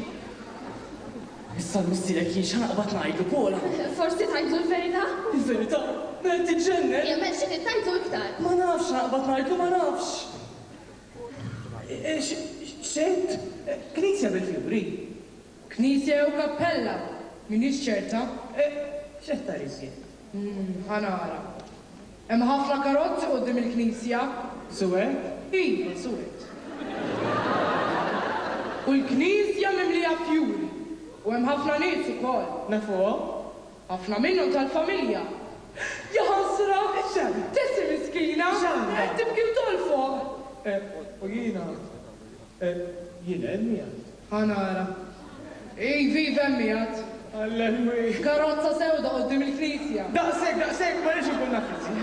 [SPEAKER 6] Issa l-missilek jien xanaqbat ngħidlu Pola.
[SPEAKER 1] Forsi tajtu l-verità?
[SPEAKER 6] Il-verità? Ma tiġġenner?
[SPEAKER 1] Ja, men xini tajtu iktar.
[SPEAKER 6] Ma nafx xanaqbat ngħidlu ma nafx. Xejt? Knisja bil-fjuri.
[SPEAKER 5] Knisja jew kappella? Minix ċerta?
[SPEAKER 6] Xejt tarisje?
[SPEAKER 5] Ħanara. Hemm ħafna karozzi qudiem il-knisja.
[SPEAKER 6] Suwed?
[SPEAKER 5] Iva, suwed. U l-knisja mimlija fjuri. U hemm ħafna nies ukoll.
[SPEAKER 6] Nafuhom?
[SPEAKER 5] Ħafna minnhom tal-familja.
[SPEAKER 11] Ja ħasra!
[SPEAKER 6] X'għandha?
[SPEAKER 11] Tessi miskina!
[SPEAKER 6] X'għandha?
[SPEAKER 11] Tibki tolfok!
[SPEAKER 6] U jiena emmija.
[SPEAKER 5] Ħanara. Ivi vemmijat.
[SPEAKER 6] Għall-emmi.
[SPEAKER 5] Karozza sewda qudiem il-knisja.
[SPEAKER 6] Daqsek, ma nix ikun nafisi.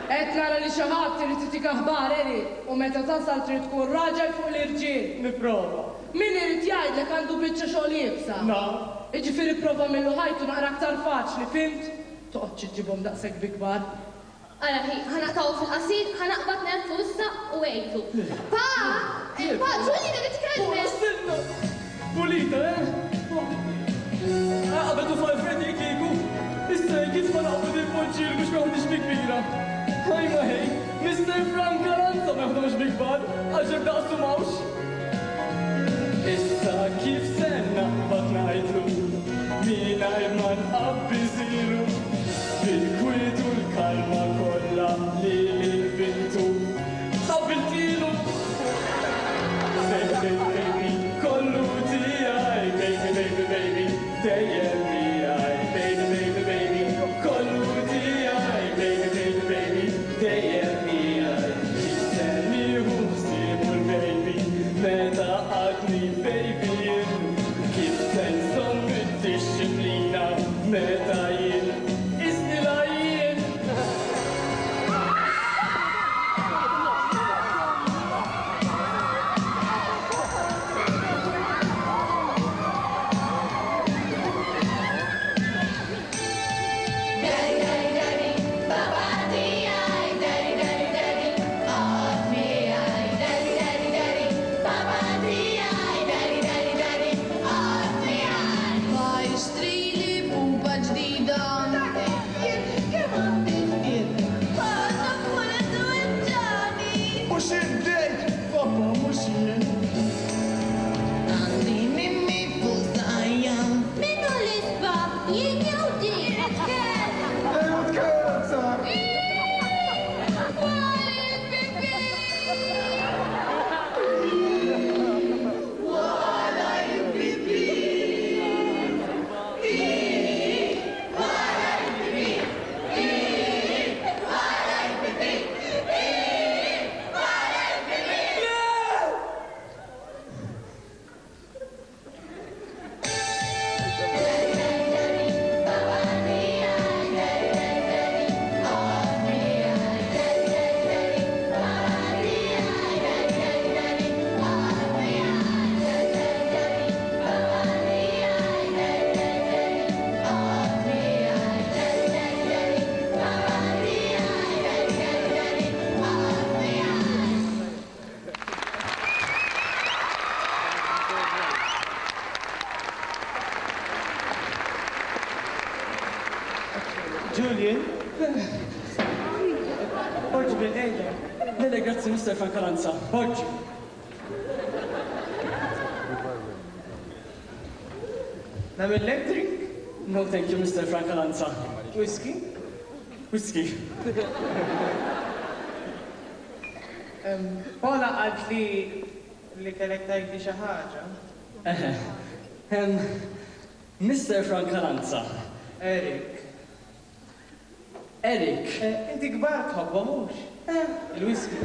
[SPEAKER 5] Qed nara li xi ħadd irid titik aħbar Erik u meta tasal trid tkun raġel fuq l-irġiel.
[SPEAKER 6] Niprova.
[SPEAKER 5] Min irid jgħidlek għandu biċċa xogħol jibsa?
[SPEAKER 6] Na.
[SPEAKER 5] Iġifieri prova millu ħajtu naqra aktar faċli, fimt? Toqgħodx iġibhom daqshekk bi kbar.
[SPEAKER 1] Ara ħi, ħanaqtaw fil-qasid, ħanaqbad nerfu issa u għejtu. Pa! Ġulina li tkellmet!
[SPEAKER 6] Pulita, Għabetu fal-fredi kiku. Issa jgħid ma naqbad il-ponċil biex meħdix bi kbira. Ħajma ħej, Mr. Frank Caranza meħdux bi kbar, għaxem daqsu mawx. Issa kif sen naqbad ngħidlu, mingħajr ma nqabbiżilu, bil-kwiet u l-kalma kollha li l-bintu qabbiltilu. Baby, baby, kollu tiegħi, baby, dejjem miegħi, baby, kollu tiegħi, baby, dejjem miegħi. Jissemmiħu ħsibu l-baby, meta għadni baby, kif se nżomm id-disciplina, meta jien isnila jien.
[SPEAKER 2] Julian? Porġi bil-ejda.
[SPEAKER 6] Lele, grazzi, Mr. Frank Caranza. Porġi.
[SPEAKER 2] Nam electric?
[SPEAKER 6] No, thank you, Mr. Frank Caranza.
[SPEAKER 2] Whiskey?
[SPEAKER 6] Whiskey.
[SPEAKER 2] Paula għad li kellek tajdi xi ħaġa.
[SPEAKER 6] Mr. Frank Caranza.
[SPEAKER 2] Erik.
[SPEAKER 6] Erik.
[SPEAKER 2] Inti kbar tħobba mhux? Il-whisky.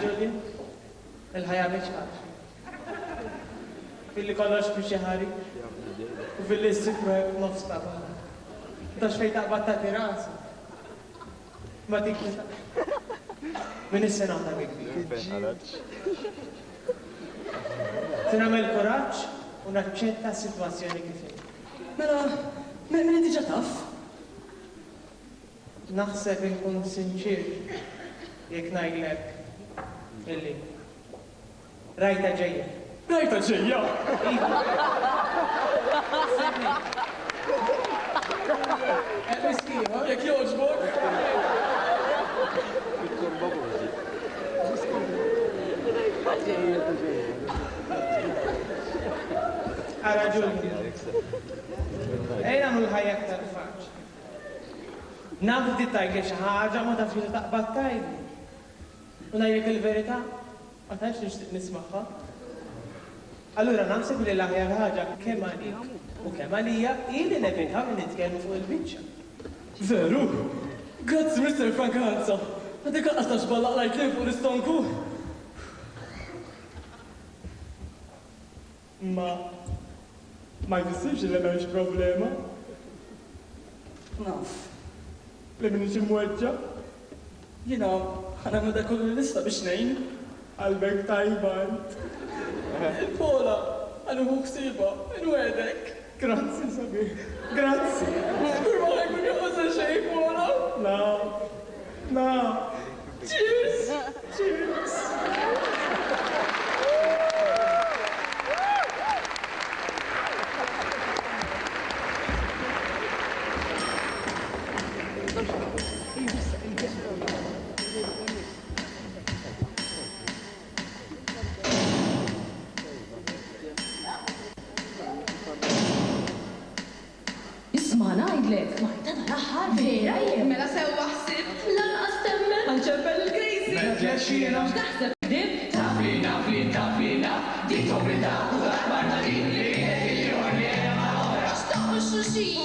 [SPEAKER 2] Julian? Il-ħajja mhix faċli. Filli kollox biex ħari. U filli s-sifru nofs ta' bħala. Tax fej taqbad ta' tirasu. Ma dik li ta' min is-sena ta' bikbi.
[SPEAKER 4] Tinamel kuraġġ u naċċetta s-sitwazzjoni kif inhi.
[SPEAKER 6] Mela, min inti ġa taf?
[SPEAKER 4] Naħseb inkun sinċir jekk ngħidlek illi rajta ġejja.
[SPEAKER 6] Rajta ġejja?
[SPEAKER 4] Miskiħor,
[SPEAKER 6] jekk jogħġbok.
[SPEAKER 4] Għaraġuni. Ejna mill-ħajja aktar faċ. Nafdi tajli xi ħaġa ma tafx li taqbad tajli. U ngħidlek il-verità, ma tantx nixtieq nismagħha. Allura naħseb li l-aħjar ħaġa kemm għalik u kemm għalija ili nevitaw li nitkellmu fuq il-biċċa.
[SPEAKER 6] Veru? Grazzi, Mr. Frankanza. Għadek għasta xballaq lajt li fuq l-istonku.
[SPEAKER 4] Ma jfissirx li m'hemmx problema.
[SPEAKER 6] Naf.
[SPEAKER 4] Li minix imweġġa.
[SPEAKER 6] Jina, ħana meda kollu l-lista biex nejn.
[SPEAKER 4] Qalbek tajban.
[SPEAKER 6] Pola, għanu hu ksiba, nwedek.
[SPEAKER 4] Grazzi, sabi. Grazzi.
[SPEAKER 6] Kurma ħajkun joqosa xej, Pola?
[SPEAKER 4] Na.
[SPEAKER 6] Cheers! Cheers!
[SPEAKER 12] Isma' ngħidlek, Marta tal-aħħar vera jien.
[SPEAKER 1] Mela sewwa ħsibt lanqas temmen.
[SPEAKER 12] Ħanċempel il-Crazy.
[SPEAKER 4] Meġġeċina.
[SPEAKER 12] X'taħseb dib?
[SPEAKER 2] Tafina, dik tobrita, u Marta din li il-jorniera ma ora.
[SPEAKER 1] Xtaqu xuxin.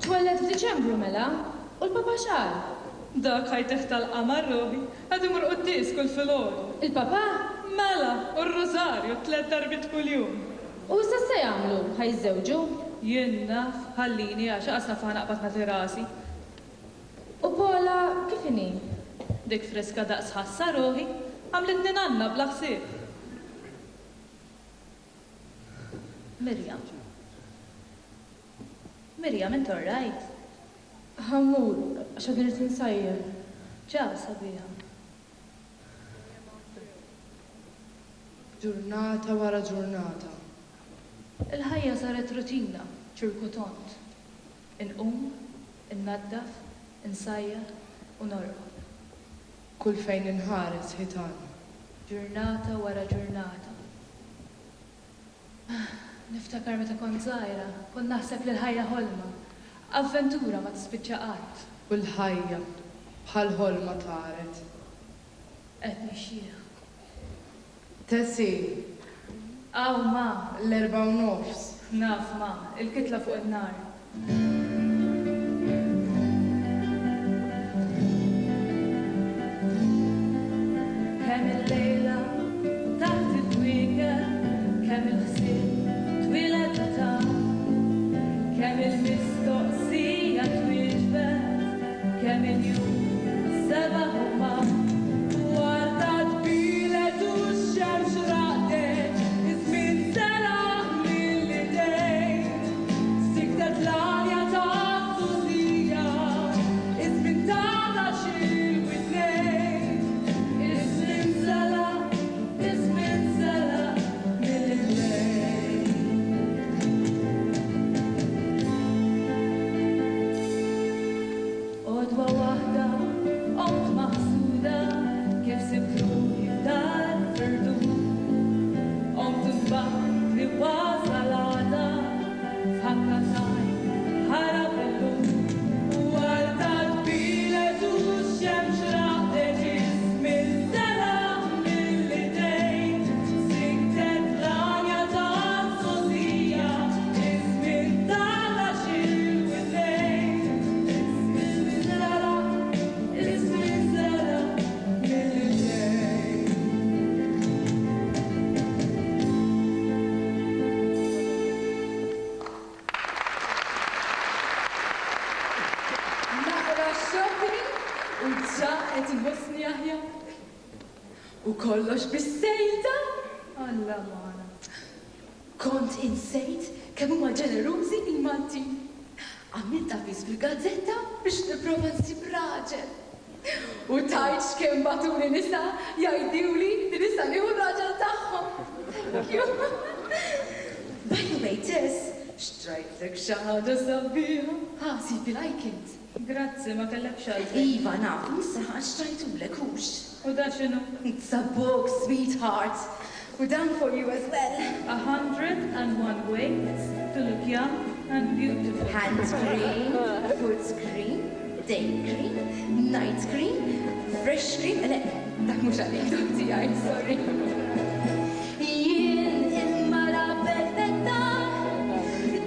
[SPEAKER 12] Twellet f'Diċembru mela, u l-papa xar.
[SPEAKER 5] Dak ħajteħ tal-qamar roħi, għad imur qoddis kull filgħodu.
[SPEAKER 12] Il-papa?
[SPEAKER 5] Mela, u r-rożarju 3 darbit kuljum.
[SPEAKER 12] U issa se jagħmlu? Ħajżewġu?
[SPEAKER 5] Jien naf, ħallini għax qasna faħna qbatna li rasi.
[SPEAKER 12] U Pola, kif inhi?
[SPEAKER 5] Dik freska daqs ħassa roħi, għamlet ninanna bla ħsieb. Mirjam, inti all right? Ħammur, għaxa kienet insajjer. Ġa sabiħa.
[SPEAKER 12] Ġurnata wara ġurnata.
[SPEAKER 5] Il-ħajja saret rutina, ċirkutont. Inqum, innaddaf, insajjer u norqod.
[SPEAKER 12] Kull fejn inħares ħitan.
[SPEAKER 5] Ġurnata wara ġurnata. Niftakar meta kont żgħira, kont naħseb li l-ħajja ħolma. Avventura ma tispiċċa qatt.
[SPEAKER 12] U l-ħajja bħal ħolma taret.
[SPEAKER 5] Qed nixxieħ.
[SPEAKER 12] Tessi.
[SPEAKER 5] Aw ma.
[SPEAKER 12] L-4:09.
[SPEAKER 5] Naf ma, il-kitla fuq in-nar. Kemm il-lejla taħt it-twieka, kemm il-ħsieb twieled ta' kemm il-mistoqsija twieġbet, kemm il-jum seba' huma. Warta tbilet u x-xemx raqdet, iż-żmien selaħ mill-idejn. Siktet l-għalja ta' Susija, iż-żmien tagħna xil widnejn. Iż-żmien selaħ mill-idejn. Odwa waħda, qomt maħsuda, kif sibtu jiftar firdu. Qomt imbagħad li wasal għada, f'ħakkataj ħarab illum. Warta tbilet u x-xemx raqdet, iż-żmien selaħ mill-idejn. Siktet l-għanja ta' Susija, iż-żmien tagħna xil widnejn. Iż-żmien selaħ mill-idejn.
[SPEAKER 11] Naqra xokri u ġaqet il-bosni aħjar. U kollox bis-sejda.
[SPEAKER 5] Alla magħna.
[SPEAKER 11] Kont insejt kemm huma ġenerużi il-Malti. Għamilt avviż fil-gazzetta biex nipprova nsib raġel. U tajt x'kemm batuli nisa jgħiduli li nisa nieħu raġel tagħhom. Thank you. By the way, Tess, xtrajtlek xi ħaġa sabiħa. Sibi like it.
[SPEAKER 5] Grazzi, ma kellek xalti.
[SPEAKER 11] Iva, naf, nissaħa xtrajtulek hux.
[SPEAKER 5] U da x'inhu?
[SPEAKER 11] It's a book, sweetheart. We're done for you as well.
[SPEAKER 5] 101 ways to look young and beautiful.
[SPEAKER 11] Hand cream, foot cream, day cream, night cream, fresh cream, dak mux għalik, dokti għaj, sorry. Jien il-mara perfetta,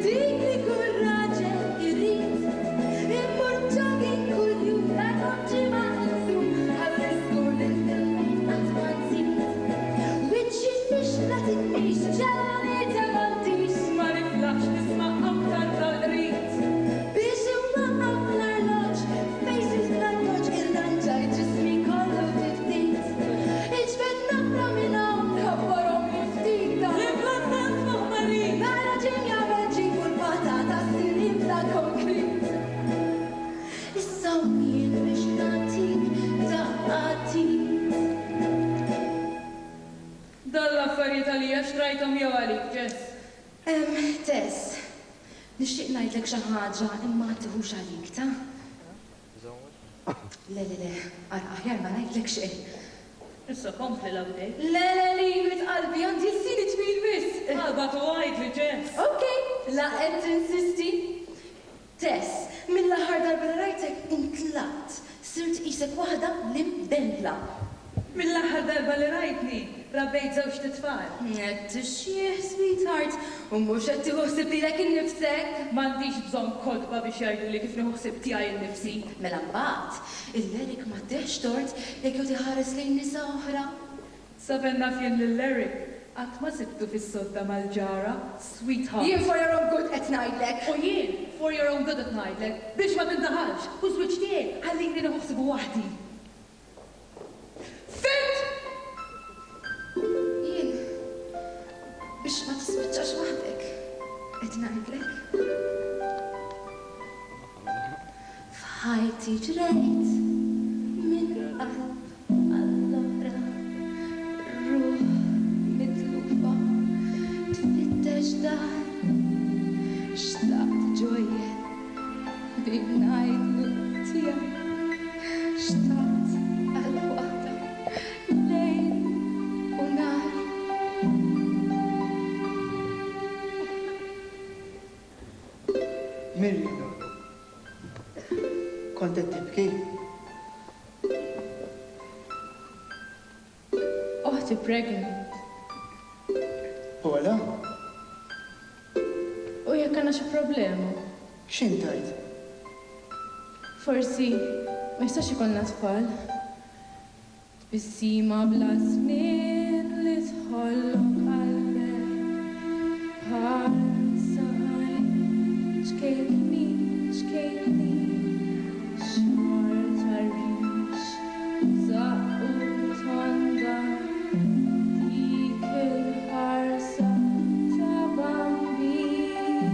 [SPEAKER 11] dik li kull raġel irrid, immur jogging kull jum, la konġi maħzum, għal-riskur l-film għatmanzit. Wiċċi biex la tinnix, ġalani temantix,
[SPEAKER 5] Ma niflax nisma' aktar tal-qrit.
[SPEAKER 11] biex imwaqqaf l-arloġ, fejn l-arloġ il-ranġaj ġismi kollu tiftit. Iġbed nafra minn hawn, kabbarhom jiftit.
[SPEAKER 5] L-implantat moħmarin.
[SPEAKER 11] Nara ġim jagħmel ġib u l-patata s-sirim ta' konkrit. Issa jien biex nagħtik daqqatik.
[SPEAKER 5] Dall-affarijiet għalija xtrajthom jew għalik, Jess.
[SPEAKER 11] Tess, nixtieq ngħidlek xi ħaġa imma tieħux għalik, ta'? Le, aħjar ma ngħidlek xejn.
[SPEAKER 5] Issa kompli l-update.
[SPEAKER 11] Le, jrid qalbi għandi s-sini twil biss.
[SPEAKER 5] Għalbat u għajdli, Jess.
[SPEAKER 11] Okay, la qed tinsisti. Tess, mill-aħħar darba li rajtek intlaqt, sirt qisek waħda l-imbendla.
[SPEAKER 5] Mill-aħħar darba li rajtni, rabbejt żewġ titfal.
[SPEAKER 11] Qed tixjieħ, sweetheart, u mhux qed tieħu lilek innifsek.
[SPEAKER 5] M'għandix bżonn kodba biex jgħiduli kif nieħu ħsieb tiegħi nnifsi.
[SPEAKER 11] Mela mbagħad, il-Lerik ma teħx tort jekk jew tiħares lejn nisa oħra.
[SPEAKER 5] Sabenna fien lill-Eric, qatt ma sibtu fis-sodda mal-ġara, sweetheart.
[SPEAKER 11] Jien for your own good qed ngħidlek.
[SPEAKER 5] U jien, for your own good qed ngħidlek, biex ma tintaħalx, u żwieġ tiegħek ħallini nieħu ħsibu waħdi.
[SPEAKER 11] Fit! Jien, biex ma tispiċċax waħdek, qed ngħidlek. ħajti ġrejt minn qalb allora ruħ mitlufa tfittex dar xtaqt ġojjen bim ngħidlu tiegħek xtaqt għal-waqta lejl u nar.
[SPEAKER 3] Mirjam, kont qed tibki?
[SPEAKER 5] Oħti pregnant.
[SPEAKER 3] Ola?
[SPEAKER 5] U jekk għandna xi problema?
[SPEAKER 3] X'intajt?
[SPEAKER 5] Forsi ma jistax ikollna tfal. Tbissima bla snin li tħollok qalbek bħal sajn. Xkejni, xmar tarrix, zaqqu tonda, dik il-ħarsa ta' bambin.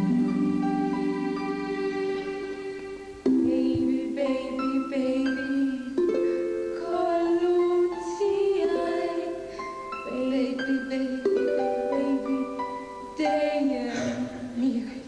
[SPEAKER 5] Baby, baby, baby, kollu tijaj. Baby, baby, baby, dejjem miegħi.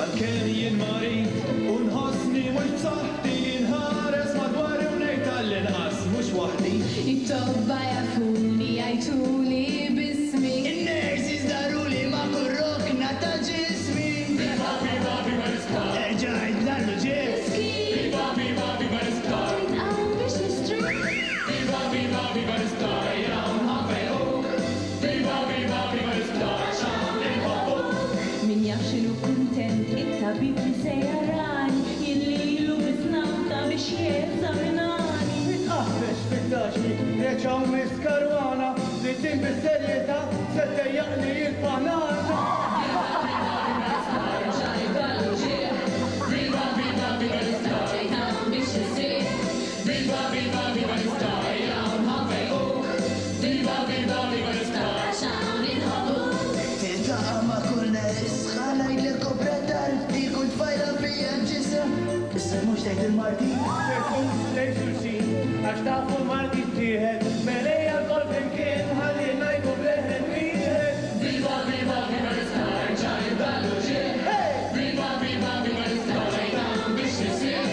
[SPEAKER 6] Għal-ken jien marit, unħosni mux b'saħħti, nħares madwar u ngħid tal-inqas mhux waħdi.
[SPEAKER 11] It-tobba jafuni jgħiduli bismi.
[SPEAKER 3] In-nurses daruli ma' kurrokna ta' ġismi.
[SPEAKER 6] Viva, viva, viva l-iskar!
[SPEAKER 3] Erġajt dallu ġis.
[SPEAKER 6] Viva, viva, viva l-iskar!
[SPEAKER 11] Titqaw biex nistri.
[SPEAKER 6] Viva, viva, viva l-iskar! Jawn ħanfejquk! Viva, viva, viva l-iskar! Xan inħobbuk!
[SPEAKER 11] Min jaf xinu kuntent it-tabib li se jarani, jillilu bisnafta biex jeżaminani.
[SPEAKER 3] Aħbex fit-taxi, reċaw mis-karwana, li tim bis-serjeta, se tejjaqli il-banana.
[SPEAKER 6] Viva, viva, viva l-iskar! Viva, viva, viva l-iskar! Jawn ħanfejquk! Viva, viva, viva l-iskar!
[SPEAKER 3] Tiltaqa ma' kull isħala jgħidlek tal-ti kull fajla fija ġisem. Issa mux tajt il-marti.
[SPEAKER 4] Sekund lejsu xin, għax tafu l-marti tieħed, melejja l-kol flimkien, ħalli najdu bleħen wieħed.
[SPEAKER 6] Viva, viva, viva l-iskar! Ġaj dallu ġieħ! Viva, viva, viva l-iskar! Ġajtan biex nisir!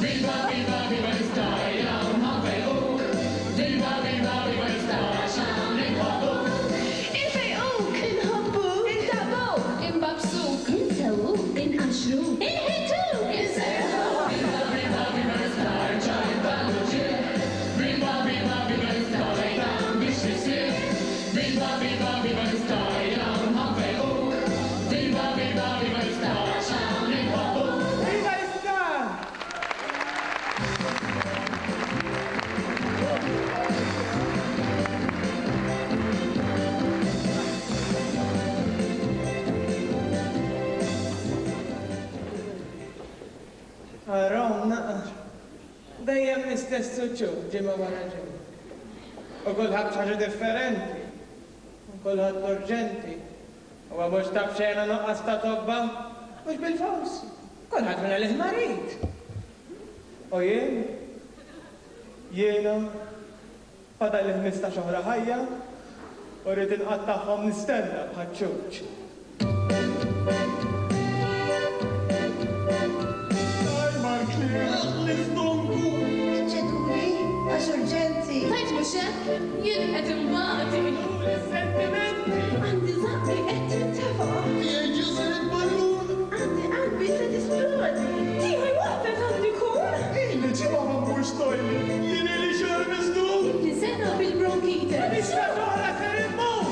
[SPEAKER 6] Viva, viva, viva l-iskar! Jawn ħanfejquk! Viva, viva, viva l-iskar! Xan inħobbuk!
[SPEAKER 11] Infejquk, inħobbuk, intabuk, imbabsuk, insewuk, inqaxruk, inħituk, inserħuk.
[SPEAKER 6] Viva, viva, viva l-iskar! Ġaj dallu ġieħ! Viva, viva, viva l-iskar! Ġajtan biex nisir! Viva, viva, viva l-iskar! Jawn ħanfejquk! Viva, viva, viva l-iskar! Xan inħobbuk!
[SPEAKER 4] Viva l-iskar! Għarrom naqar. Dejjem l-istess suċu, ġimma wara ġimma. U kullħat ħaġa differenti. U kullħat urġenti. U għabux taf xejna nuqqas ta' tobba, mux bil-faws. Kullħat minna l-ħmarit. U jiena, fadal l-15 xoħra ħajja, u rrid inqattaħħom nistenna bħadċuċ.
[SPEAKER 3] Ċeduri, għax urġenti.
[SPEAKER 11] Tajt muxek, jien qed imbagħti.
[SPEAKER 4] Sentimenti!
[SPEAKER 11] Għandi żaqli qed tintefa'.
[SPEAKER 3] Jieġu saret ballun.
[SPEAKER 11] Għandi qalbi se tisplodi. Tiħi waqfet għandi kun.
[SPEAKER 3] Ili ġiba ma mux tojli. Jini li xar mizdum.
[SPEAKER 11] Li sena bil-bronkitis.
[SPEAKER 4] Mix la soħra ser immut!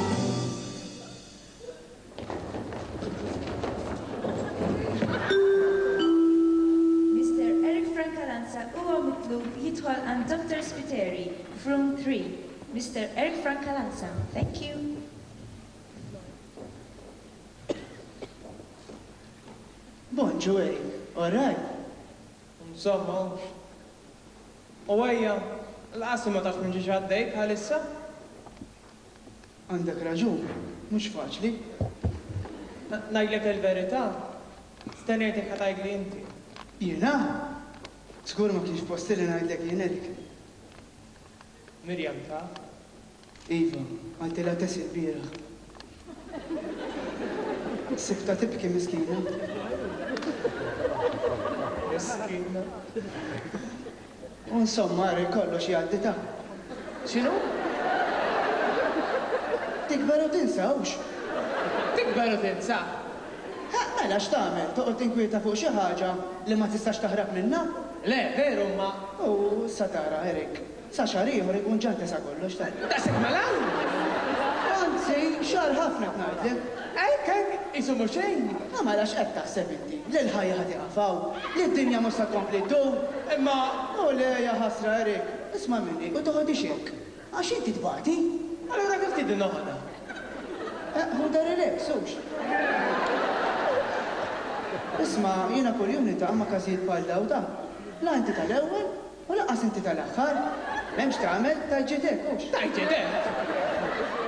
[SPEAKER 13] Mr. Eric Francalanza huwa
[SPEAKER 5] Mr. Eric Francalanza. Thank you.
[SPEAKER 3] Bonġu, Erik. All right.
[SPEAKER 4] Insomma, u għajja, l-qassi ma taf minn ġiġ għaddej bħalissa?
[SPEAKER 3] Għandek raġun, mhux faċli.
[SPEAKER 4] Ngħidlek il-verità, stenejtek ħatajgli inti.
[SPEAKER 3] Jiena? Żgur ma kienx posti li ngħidlek jien Erik.
[SPEAKER 4] Mirjam ta'
[SPEAKER 3] Iva, għaltilha tesi l-bieraħ. Sibta tibki miskina.
[SPEAKER 4] Miskina.
[SPEAKER 3] U insomma, Erik kollox jgħaddi ta'.
[SPEAKER 4] X'inhu?
[SPEAKER 3] Tikber u tinsawx.
[SPEAKER 4] Tikber u tinsa?
[SPEAKER 3] Mela x'tagħmel? Toqgħod tinkwieta fuq xi ħaġa li ma tistax taħrab minnha?
[SPEAKER 4] Le, veru ma.
[SPEAKER 3] U sa tara, Erik. Sa xahar ieħor ikun ġante sa kollox ta'.
[SPEAKER 4] Daqshekk malan?
[SPEAKER 3] Anzi, xahar ħafna tnajdlek.
[SPEAKER 4] Hekk, isu mhux xejn.
[SPEAKER 3] Ma mela x'qed taħseb inti? Li l-ħajja ħad iqafaw, li d-dinja mhux se tkompli ddum.
[SPEAKER 4] Imma
[SPEAKER 3] U le ja ħasra, Erik. Isma' minni, u toħodix hekk. Għax inti tbagħti?
[SPEAKER 4] allura kif tiddi noħodha?
[SPEAKER 3] Hu dar sux. Isma' jiena kuljum nitaq ma' każijiet bħal daw da. La inti tal-ewwel u laqqas inti tal-aħħar. M'hemmx tagħmel tajġitek hux.
[SPEAKER 4] Tajġitek?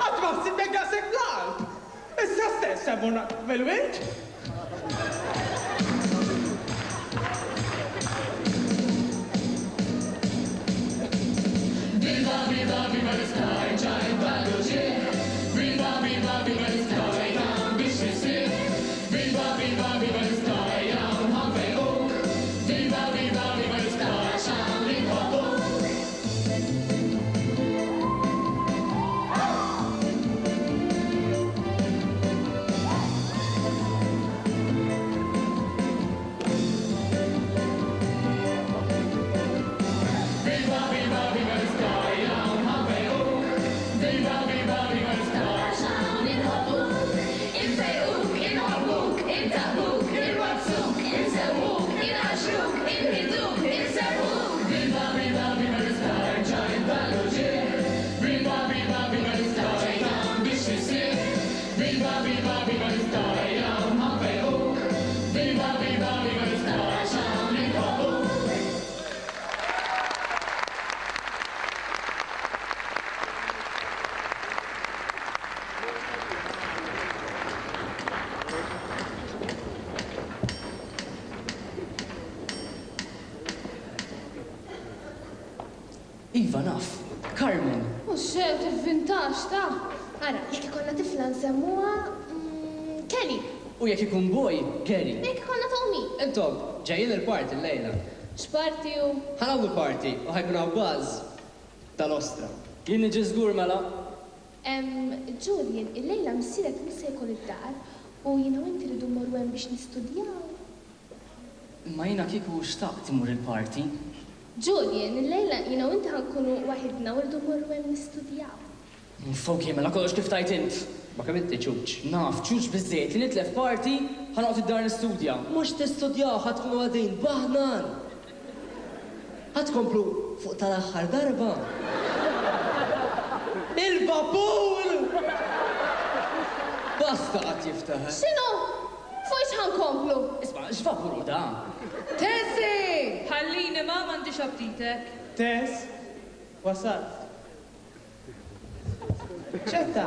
[SPEAKER 4] Qatt ma ħsibtek daqshekk bl-qalb. Issa stess semmuna mill-wind?
[SPEAKER 2] Viva, viva, viva l-sky, ġaj ballu ġie. Viva, viva, viva l-sky, jam biex jisir. Viva, viva, viva l-sky, jam ħanfejqu. Viva, viva, viva l-sky, xan li nħobbu. Viva, viva, viva l-sky, jam ħanfejqu. Viva, viva, viva l-sky, xan li nħobbu. Infejquk, inħobbuk, intaħbuk, irwazzuk, insewwuk, inħaxruk, inħiduk, insewwuk. Viva, viva, viva l-sky, ġaj ballu ġie. Viva, viva, viva l-sky, jam biex jisir. Viva, viva, viva l-sky, jam ħanfejquk. Viva, viva, viva l-sky, xan li nħobbu.
[SPEAKER 7] Iva, naf. Carmen.
[SPEAKER 1] U xef, il-vintax ta' Ara, jek ikonna tifla nsemmuha Kelly.
[SPEAKER 7] U jekk ikun boj, Gary.
[SPEAKER 1] Jek ikonna Tommy.
[SPEAKER 7] Intom, ġejjin il-party l-lejla.
[SPEAKER 1] X'parti u?
[SPEAKER 7] Ħanawdu party u ħajkun hawn buzz tal-ostra. Jien niġi żgur mela.
[SPEAKER 1] Julian, il-lejla msiret missa jkoll id-dar u jiena u inti rridu mmorru hemm biex nistudjaw.
[SPEAKER 7] Ma jiena kieku xtaqt imur il-party.
[SPEAKER 1] Julian, il-lejla jiena u inti ħankunu waħidna u rridu mmorru hemm nistudjaw.
[SPEAKER 7] Fawk mela kollox kif tajt int. Ma kemm inti ċuċ. Naf, ċuċ biżżejjed li nitlef party ħanoqgħod id-dar nistudja. Mhux tistudjaw ħadkunu għadin baħnan. Ħadkomplu fuq tal-aħħar darba. Il-vapur! Basta qatt jiftaħ.
[SPEAKER 1] X'inhu? Fuq ħankomplu?
[SPEAKER 7] Isma' x'vapuru da?
[SPEAKER 5] Tessi! Ħallini ma m'għandix aptitek.
[SPEAKER 4] Tess, wasalt. ċetta?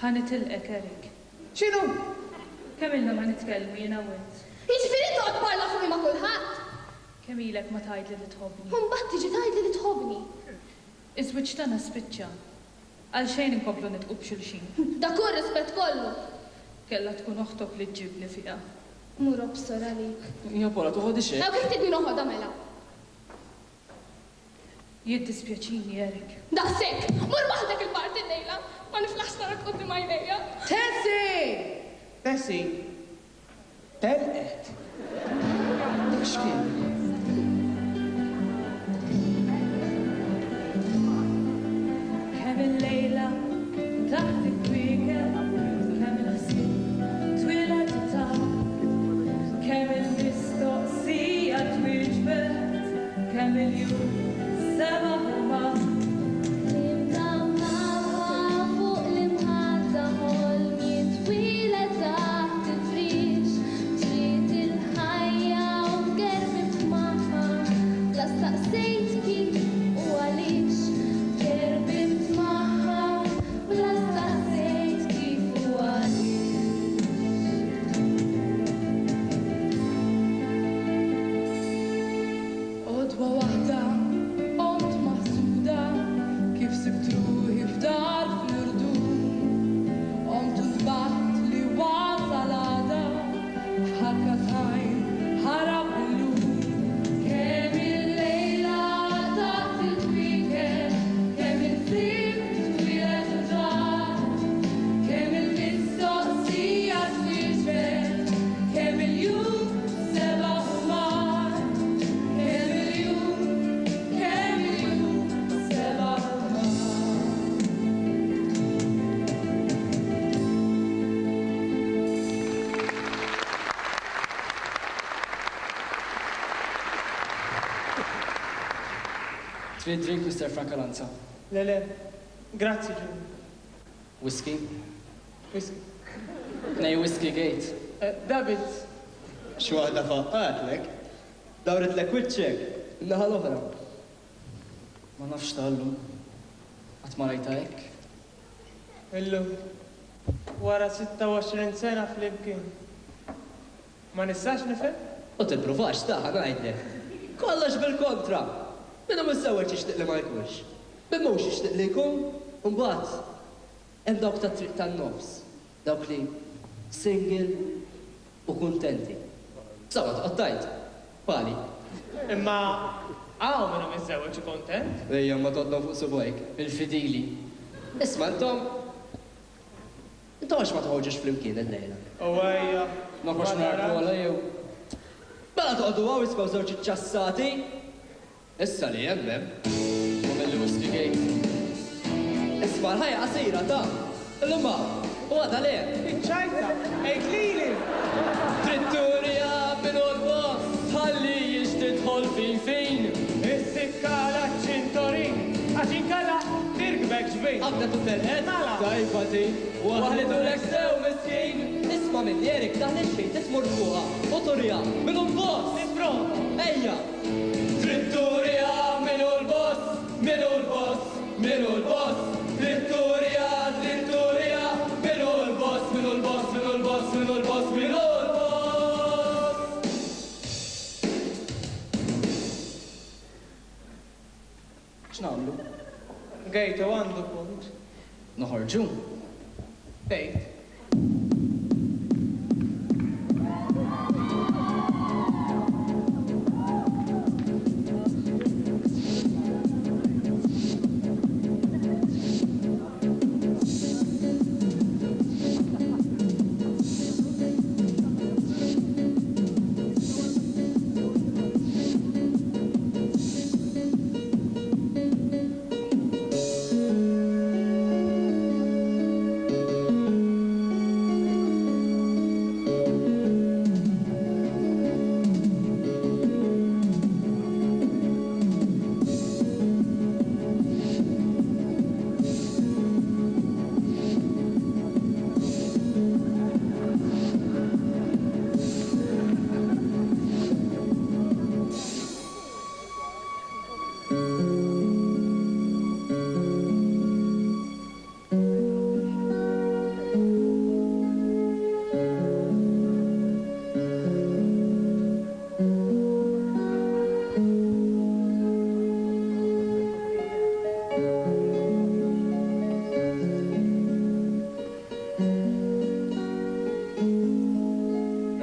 [SPEAKER 5] Ħanitilqek, Erik.
[SPEAKER 4] X'inhu?
[SPEAKER 5] Kemm ilna ma nitkellmu jiena u int.
[SPEAKER 1] Jiġifieri toqgħod parla fuq ma' kulħadd.
[SPEAKER 5] Kemm ilek ma tgħidli li tħobbni.
[SPEAKER 1] U mbagħad tiġi tgħidli li tħobbni.
[SPEAKER 5] Iż-żwieġ tagħna spiċċa. Għal xejn inkomplu nitqu b'xulxin.
[SPEAKER 1] Dak hu rispett kollu.
[SPEAKER 5] Kellha tkun oħtok li tġibni fiha.
[SPEAKER 1] Mur obsor għalik.
[SPEAKER 7] Ja pola toħodi xejn.
[SPEAKER 1] Daw kif tidni noħodha mela.
[SPEAKER 5] Jiddispjaċini, Erik.
[SPEAKER 1] Daqshekk, mur waħdek il-parti lejla, ma niflaħx narak qudiem għajnejja.
[SPEAKER 5] Tessi!
[SPEAKER 4] Tessi, telqet.
[SPEAKER 3] Dik x'kien?
[SPEAKER 5] Kemm il-lejla taħt il-kwiekel, kemm il-ħsieb twilet ta' kemm il-mistoqsija twieġbet, kemm il-jum sema'
[SPEAKER 7] Trid drink, Mr. Francalanza.
[SPEAKER 4] Le, grazzi ġun.
[SPEAKER 7] Whisky?
[SPEAKER 4] Whisky.
[SPEAKER 7] Nej, whisky gate.
[SPEAKER 4] David.
[SPEAKER 6] Xwaħda faqqatlek. Dawritlek wiċċek. Naħa l-oħra.
[SPEAKER 7] Ma nafx tallu. Għat ma rajta hekk.
[SPEAKER 4] Illum, wara 26 sena fl-imkien. Ma nistax nifhem?
[SPEAKER 6] U tippruvax taħa ngħidlek. Kollox bil-kontra. Minna missewweġ ixtieq li ma jkunx. Min mhux ixtieq li jkun, u mbagħad hemm dawk tat-triq tan-nofs. Dawk li single u kuntenti. Sawa tqottajt. Pali.
[SPEAKER 4] Imma għaw minnu mizzewġ kontent?
[SPEAKER 6] Ejja ma todna fuq subajk.
[SPEAKER 7] Il-fidili.
[SPEAKER 6] Isma' intom għax ma tħoġġux fl-imkien il-lejla.
[SPEAKER 4] U għajja.
[SPEAKER 7] Ma kux narku għala jew.
[SPEAKER 6] Bala toqgħodu għaw isbaw żewġ iċċassati. Issa li jemmem.
[SPEAKER 7] U mill-whisky gate.
[SPEAKER 6] Isma' l-ħajja qasira ta' l-imma. U għada le.
[SPEAKER 4] Iċċajta, ejklili.
[SPEAKER 7] Tritturja minn l-boss. Ħalli jixtidħol fin.
[SPEAKER 4] Is-sikka la ċintorin. Għaxin kalla tirkbek ġbejn.
[SPEAKER 6] Għabda tu telħed.
[SPEAKER 4] Mala.
[SPEAKER 6] Tajfati. Waħlitu l-ek sew miskin. Isma' minn jerik daħli xejn tismur fuqa. U turja minn l-boss.
[SPEAKER 4] Nipprova.
[SPEAKER 6] Ejja.
[SPEAKER 7] Tritturja minn l-boss. Minn l-boss. Minn l-boss. Tritturja, tritturja. Minn l-boss. Minn l-boss. Minn l-boss. Minn l-boss. Minn l-boss. X'nagħmlu?
[SPEAKER 4] Gejtu għandu punt.
[SPEAKER 7] Noħorġu.
[SPEAKER 4] Tejt.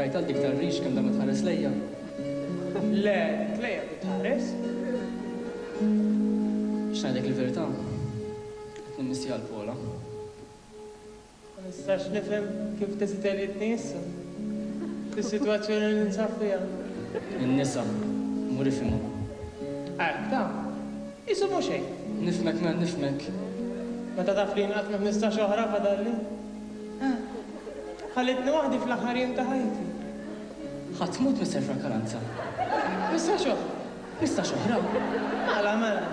[SPEAKER 7] Rajt għal dik tar-rix kemm da ma tħares lejja.
[SPEAKER 4] Le, tlejja bitħares.
[SPEAKER 7] X'ngħidlek il-verità? Qed nimmissi għal Pola.
[SPEAKER 4] Ma nistax nifhem kif tiżdelitni issa. Fis-sitwazzjoni li ninsab fiha.
[SPEAKER 7] In-nisa, mur ifhimhom.
[SPEAKER 4] Ta' isu mhux xejn.
[SPEAKER 7] Nifmek man nifmek.
[SPEAKER 4] Meta taf li nqatt ma nistax oħra fadalli. Ħallitni waħdi fl-aħħar jiem ta' ħajti.
[SPEAKER 7] Ħatmut Mr. Francalanza.
[SPEAKER 4] Nistax oħra.
[SPEAKER 7] Nistax oħra.
[SPEAKER 4] Mela.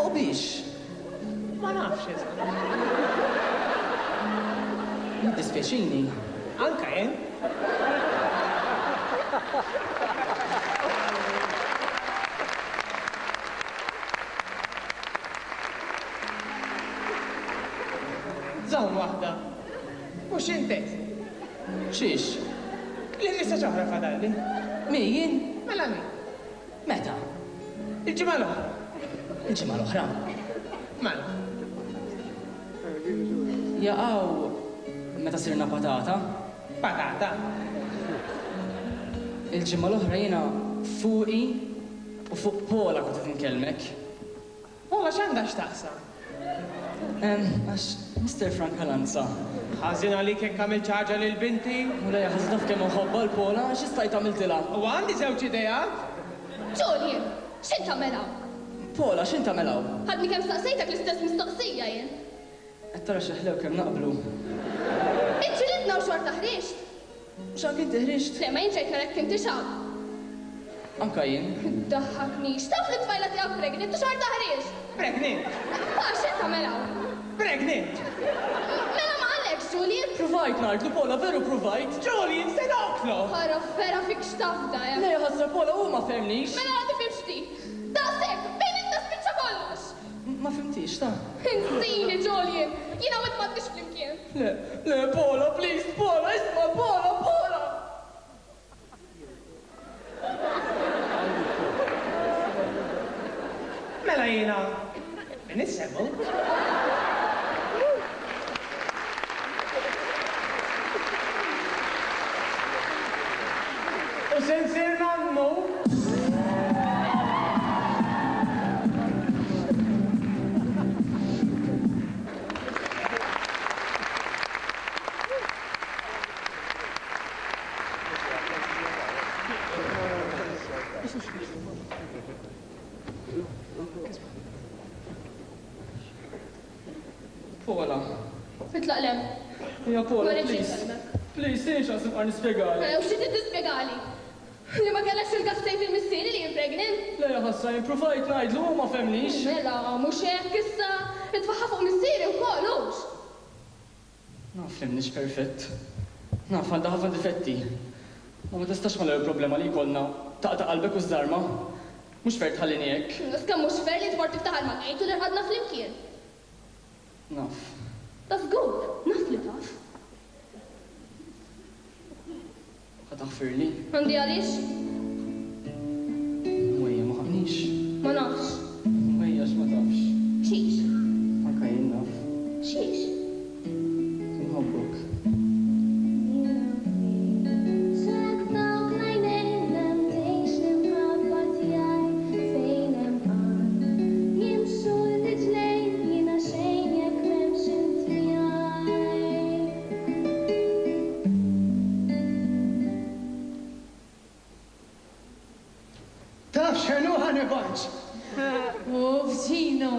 [SPEAKER 7] U biex?
[SPEAKER 4] Ma nafx eżatt.
[SPEAKER 7] Jiddispjaċini.
[SPEAKER 4] Anka jien. Żamm waħda. Mhux intejt.
[SPEAKER 7] Xiex?
[SPEAKER 4] Li nistax oħra fadalli.
[SPEAKER 7] Min?
[SPEAKER 4] Mela min?
[SPEAKER 7] Meta?
[SPEAKER 4] Il-ġimgħa l-oħra.
[SPEAKER 7] Il-ġimgħa l-oħra?
[SPEAKER 4] Mela.
[SPEAKER 7] Jaqgħu meta sirna patata?
[SPEAKER 4] Patata?
[SPEAKER 7] Il-ġimgħa l-oħra jiena fuqi u fuq Pola kont qed inkellmek.
[SPEAKER 4] Pola x'għandha x'taqsam?
[SPEAKER 7] Għax Mr. Francalanza.
[SPEAKER 4] Ħażin għalik jekk għamil ċaġa lil binti?
[SPEAKER 7] U lejja ħażnaf kemm nħobba l-Pola, x'istajt għamiltilha?
[SPEAKER 4] U għandi żewġ idejat?
[SPEAKER 1] Julian, x'int tagħmel hawn?
[SPEAKER 7] Pola, x'int tagħmel hawn?
[SPEAKER 1] Ħadni kemm staqsejtek l-istess mistoqsija jien.
[SPEAKER 7] Qed tara xeħlew kemm naqblu.
[SPEAKER 1] Iġġilidna u xorta ħriġt.
[SPEAKER 7] X'ank inti ħriġt?
[SPEAKER 1] Le ma jinġejt narek kien tixaw.
[SPEAKER 2] Anka jien.
[SPEAKER 1] Daħħaknix, taf li tfajla tiegħek pregnant u xar taħriex.
[SPEAKER 4] Pregnant?
[SPEAKER 1] Għax inta melaw.
[SPEAKER 4] Pregnant?
[SPEAKER 1] Mela ma għalek, Julian.
[SPEAKER 2] Provajt ngħidlu Pola, veru provajt.
[SPEAKER 4] Julian, se naqtlu!
[SPEAKER 1] Ħara vera fik xtafda, ja.
[SPEAKER 2] Le ħasra Pola u ma femnix.
[SPEAKER 1] Mela għati fimxti. Daqsek, bejn inta spiċċa kollox.
[SPEAKER 2] Ma fimtix, ta?
[SPEAKER 1] Insini, Julian. Jina għed maddix flimkien.
[SPEAKER 2] Le, Pola, please, Pola, isma, Pola!
[SPEAKER 4] Mela jina, min issemmu? U sensir nannu?
[SPEAKER 2] Pola.
[SPEAKER 1] Fitlaq lem.
[SPEAKER 2] Ja, Pola,
[SPEAKER 1] Ma rridx
[SPEAKER 2] please.
[SPEAKER 1] inkalmek.
[SPEAKER 2] Please, tinx għasib għan nispiegali.
[SPEAKER 1] U xie t-dispiegali? Li ma kellax il-gaffsejt il-missieri li jimpregnant?
[SPEAKER 2] Le, ħassa, improvajt ngħidlu u ma femnix.
[SPEAKER 1] Mela, mux hekk issa, itfaħħa fuq missieri u kollux.
[SPEAKER 2] Naf li mnix perfett. Naf għandha ħafna difetti. Ma tistax ma l-problema li jkollna taqta' qalbek u żdarma. Mhux fer tħallini hekk.
[SPEAKER 1] Iska mux fer li tmort tiftaħal ma għajtu li ħadna flimkien.
[SPEAKER 2] Naf.
[SPEAKER 1] Taf għur, naf li taf.
[SPEAKER 2] Ħataħfirli.
[SPEAKER 1] Għandi għalix?
[SPEAKER 2] Mwejja ma ħafnix.
[SPEAKER 1] Ma nafx.
[SPEAKER 2] Mwejja ma tafx.
[SPEAKER 1] Xiex?
[SPEAKER 2] Anka jien naf.
[SPEAKER 1] Xiex?
[SPEAKER 2] Nħobbok.
[SPEAKER 3] Taf xenu ħane banċ.
[SPEAKER 5] Uf, Gino,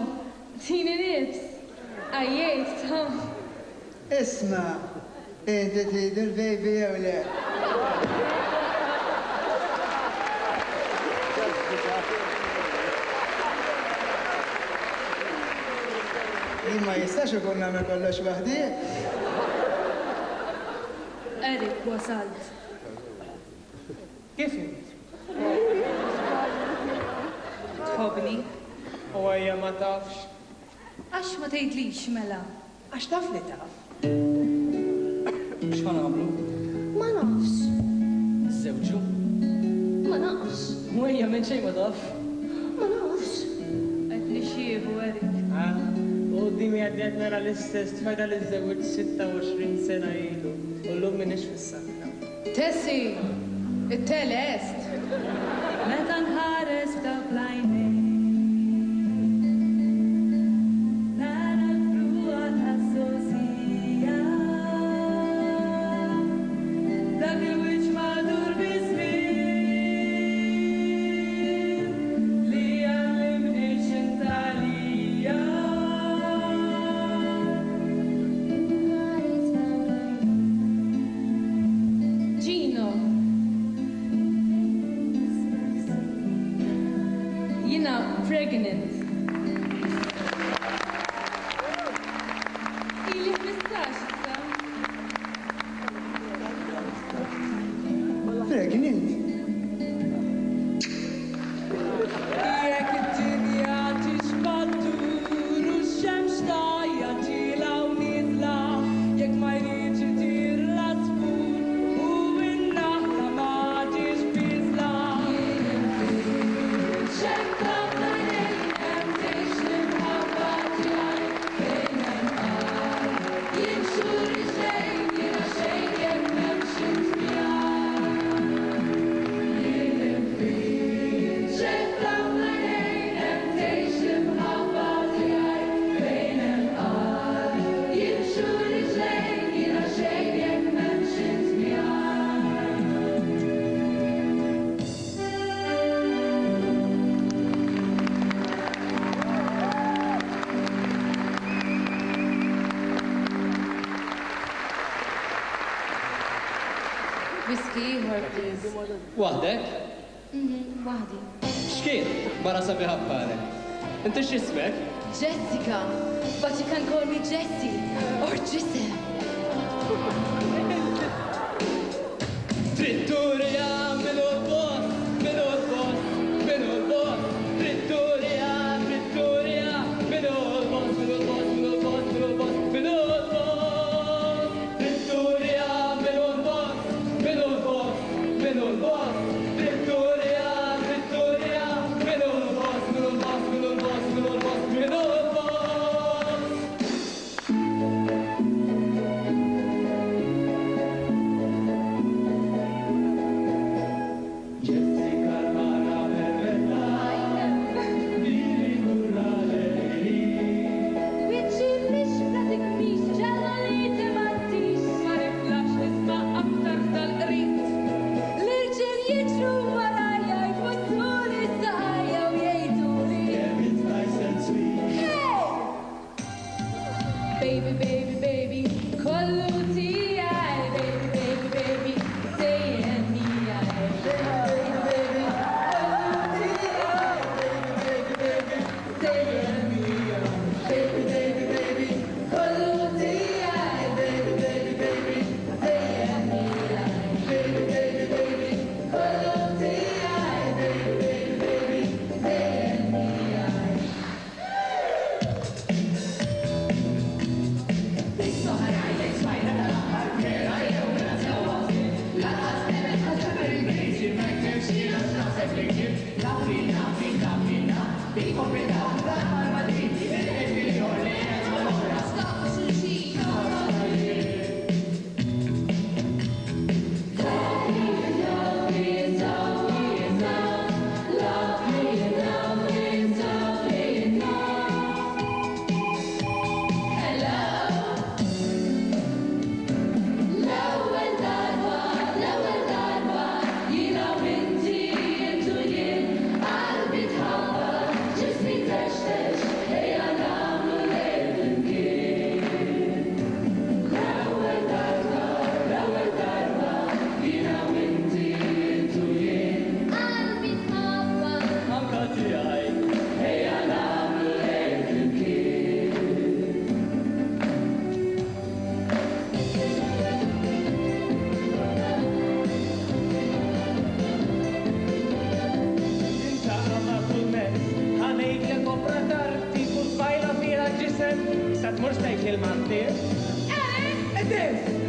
[SPEAKER 5] tini nibs. Għajiet, Tom.
[SPEAKER 3] Isma, inti tidu l-baby jew le. Ma jistax ikun nagħmel kollox waħdi.
[SPEAKER 5] Erik, wasalt.
[SPEAKER 4] Kif int?
[SPEAKER 5] Tħobni?
[SPEAKER 4] U għajja ma tafx.
[SPEAKER 5] Għax ma tgħidlix mela.
[SPEAKER 4] Għax taf li taf.
[SPEAKER 2] X'ħan għamlu?
[SPEAKER 1] Ma nafx.
[SPEAKER 2] Żewġu?
[SPEAKER 1] Ma nafx.
[SPEAKER 2] Mwejja minn xejn ma taf.
[SPEAKER 1] Ma nafx.
[SPEAKER 5] Qed nixjiebu, Erik.
[SPEAKER 4] U dimi għaddiet nara l-istess tfajda li żewġ 26 sena ilu. U l-lum minix fis-sakra.
[SPEAKER 5] Tessi, it-telest. Meta nħares ta' plajni. Pregnant. Ili 15 issa.
[SPEAKER 3] Pregnant?
[SPEAKER 6] Jek id-dinja tixbattur u x-xemx tajja ġila u nidla, jek ma jridx itir l-asfur u in-naħla ma ġiex bizla.
[SPEAKER 5] Whiskey, please.
[SPEAKER 2] Waħdek?
[SPEAKER 11] Waħdi.
[SPEAKER 2] Xkien, barra sabi ħabbare. Inti x'ismek?
[SPEAKER 11] Jessica, but you can call me Jessie or Giselle.
[SPEAKER 2] Tritturija minu l-boss, minu l-boss, minu l-boss. Tritturija, tritturija, minu l-boss, minu l-boss, minu l-boss, minu l-boss, minu l-boss. Tritturija minu l-boss, minu l-boss, minu l-boss. Tritturija, tritturija, minu l-boss, minu l-boss, minu l-boss, minu l-boss, minu l-boss.
[SPEAKER 11] Baby, baby, baby, kollu tijaj. Baby, baby, baby, sejjen mijaj. Baby, baby, kollu tijaj. Baby, baby, sejjen mijaj. Baby, baby, baby, kollu tijaj. Baby, baby, baby, sejjen mijaj. Baby, baby, baby, kollu tijaj. Baby, baby, baby, sejjen mijaj.
[SPEAKER 4] Mux tajt il-mantir. Edin!